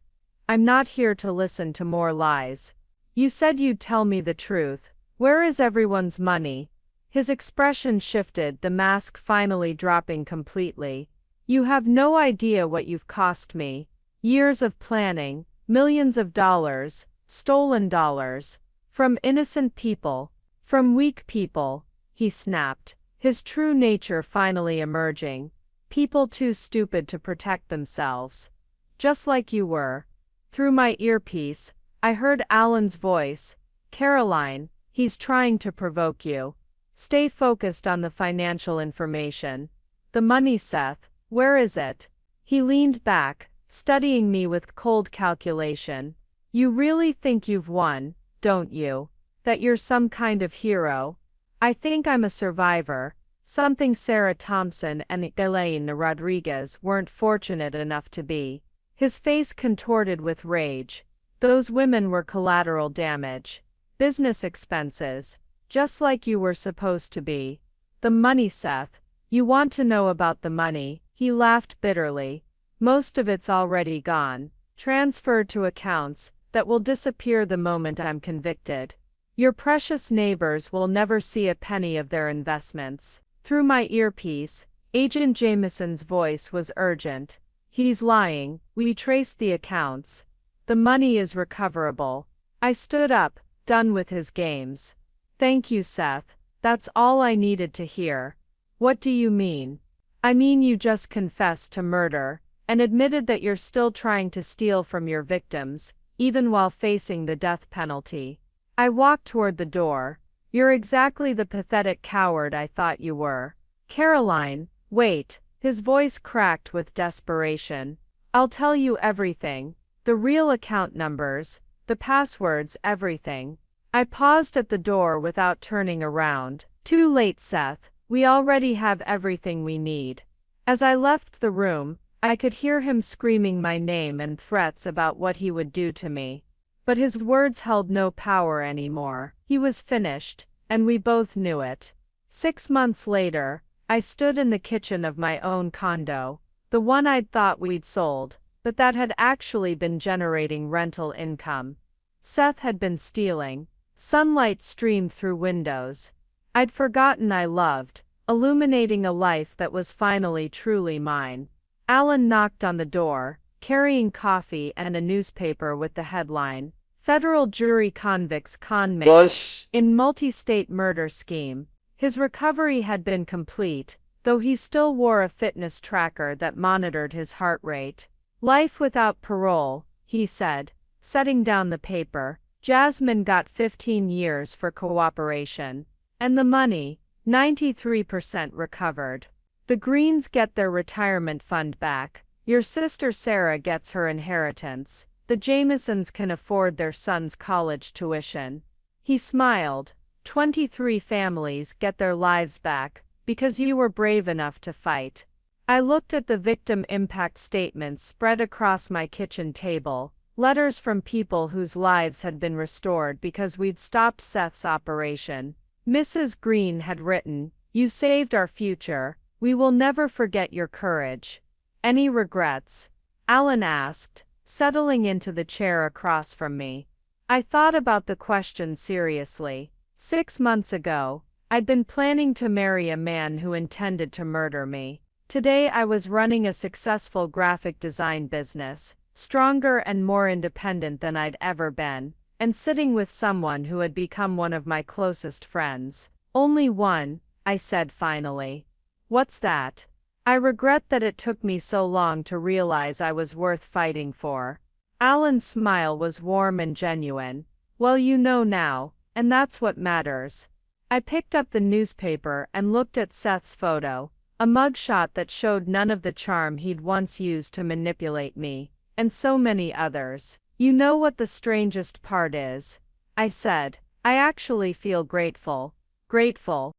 [SPEAKER 1] I'm not here to listen to more lies. You said you'd tell me the truth. Where is everyone's money? His expression shifted, the mask finally dropping completely. You have no idea what you've cost me. Years of planning, millions of dollars, stolen dollars. From innocent people. From weak people, he snapped, his true nature finally emerging. People too stupid to protect themselves. Just like you were. Through my earpiece, I heard Alan's voice. Caroline, he's trying to provoke you. Stay focused on the financial information. The money, Seth, where is it? He leaned back, studying me with cold calculation. You really think you've won, don't you? That you're some kind of hero? I think I'm a survivor, something Sarah Thompson and Elaine Rodriguez weren't fortunate enough to be. His face contorted with rage. Those women were collateral damage. Business expenses. Just like you were supposed to be. The money, Seth. You want to know about the money, he laughed bitterly. Most of it's already gone. Transferred to accounts that will disappear the moment I'm convicted. Your precious neighbors will never see a penny of their investments. Through my earpiece, Agent Jameson's voice was urgent. He's lying. We traced the accounts. The money is recoverable. I stood up, done with his games. Thank you, Seth. That's all I needed to hear. What do you mean? I mean you just confessed to murder, and admitted that you're still trying to steal from your victims, even while facing the death penalty. I walked toward the door. You're exactly the pathetic coward I thought you were. Caroline, wait. His voice cracked with desperation. I'll tell you everything. The real account numbers, the passwords, everything. I paused at the door without turning around. Too late, Seth. We already have everything we need. As I left the room, I could hear him screaming my name and threats about what he would do to me. But his words held no power anymore. He was finished, and we both knew it. 6 months later, I stood in the kitchen of my own condo, the one I'd thought we'd sold, but that had actually been generating rental income. Seth had been stealing. Sunlight streamed through windows. I'd forgotten I loved, illuminating a life that was finally truly mine. Alan knocked on the door, carrying coffee and a newspaper with the headline, Federal Jury Convicts Con Man in Multi-State Murder Scheme. His recovery had been complete, though he still wore a fitness tracker that monitored his heart rate. Life without parole, he said, setting down the paper. Jasmine got 15 years for cooperation. And the money, 93% recovered. The Greens get their retirement fund back. Your sister Sarah gets her inheritance. The Jamesons can afford their son's college tuition. He smiled. 23 families get their lives back, because you were brave enough to fight. I looked at the victim impact statements spread across my kitchen table. Letters from people whose lives had been restored because we'd stopped Seth's operation. Mrs. Green had written, "You saved our future. We will never forget your courage." Any regrets? Alan asked, settling into the chair across from me. I thought about the question seriously. 6 months ago, I'd been planning to marry a man who intended to murder me. Today I was running a successful graphic design business, stronger and more independent than I'd ever been, and sitting with someone who had become one of my closest friends. Only one, I said finally. What's that? I regret that it took me so long to realize I was worth fighting for. Alan's smile was warm and genuine. Well, you know now, and that's what matters. I picked up the newspaper and looked at Seth's photo, a mugshot that showed none of the charm he'd once used to manipulate me, and so many others. You know what the strangest part is? I said. I actually feel grateful. Grateful.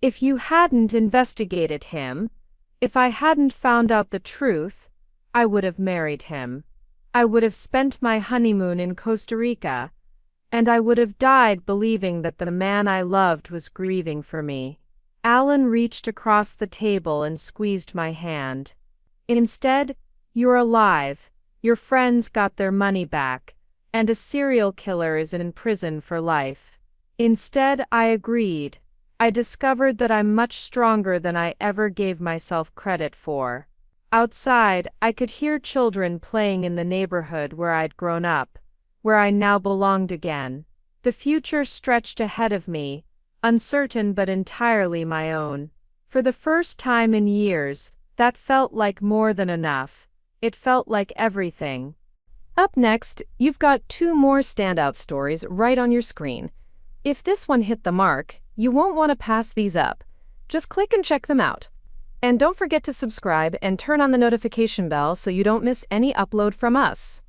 [SPEAKER 1] If you hadn't investigated him, if I hadn't found out the truth, I would have married him. I would have spent my honeymoon in Costa Rica, and I would have died believing that the man I loved was grieving for me. Alan reached across the table and squeezed my hand. Instead, you're alive, your friends got their money back, and a serial killer is in prison for life. Instead, I agreed. I discovered that I'm much stronger than I ever gave myself credit for. Outside, I could hear children playing in the neighborhood where I'd grown up, where I now belonged again. The future stretched ahead of me, uncertain but entirely my own. For the first time in years, that felt like more than enough. It felt like everything.
[SPEAKER 2] Up next, you've got 2 more standout stories right on your screen. If this one hit the mark, you won't want to pass these up. Just click and check them out. And don't forget to subscribe and turn on the notification bell so you don't miss any upload from us.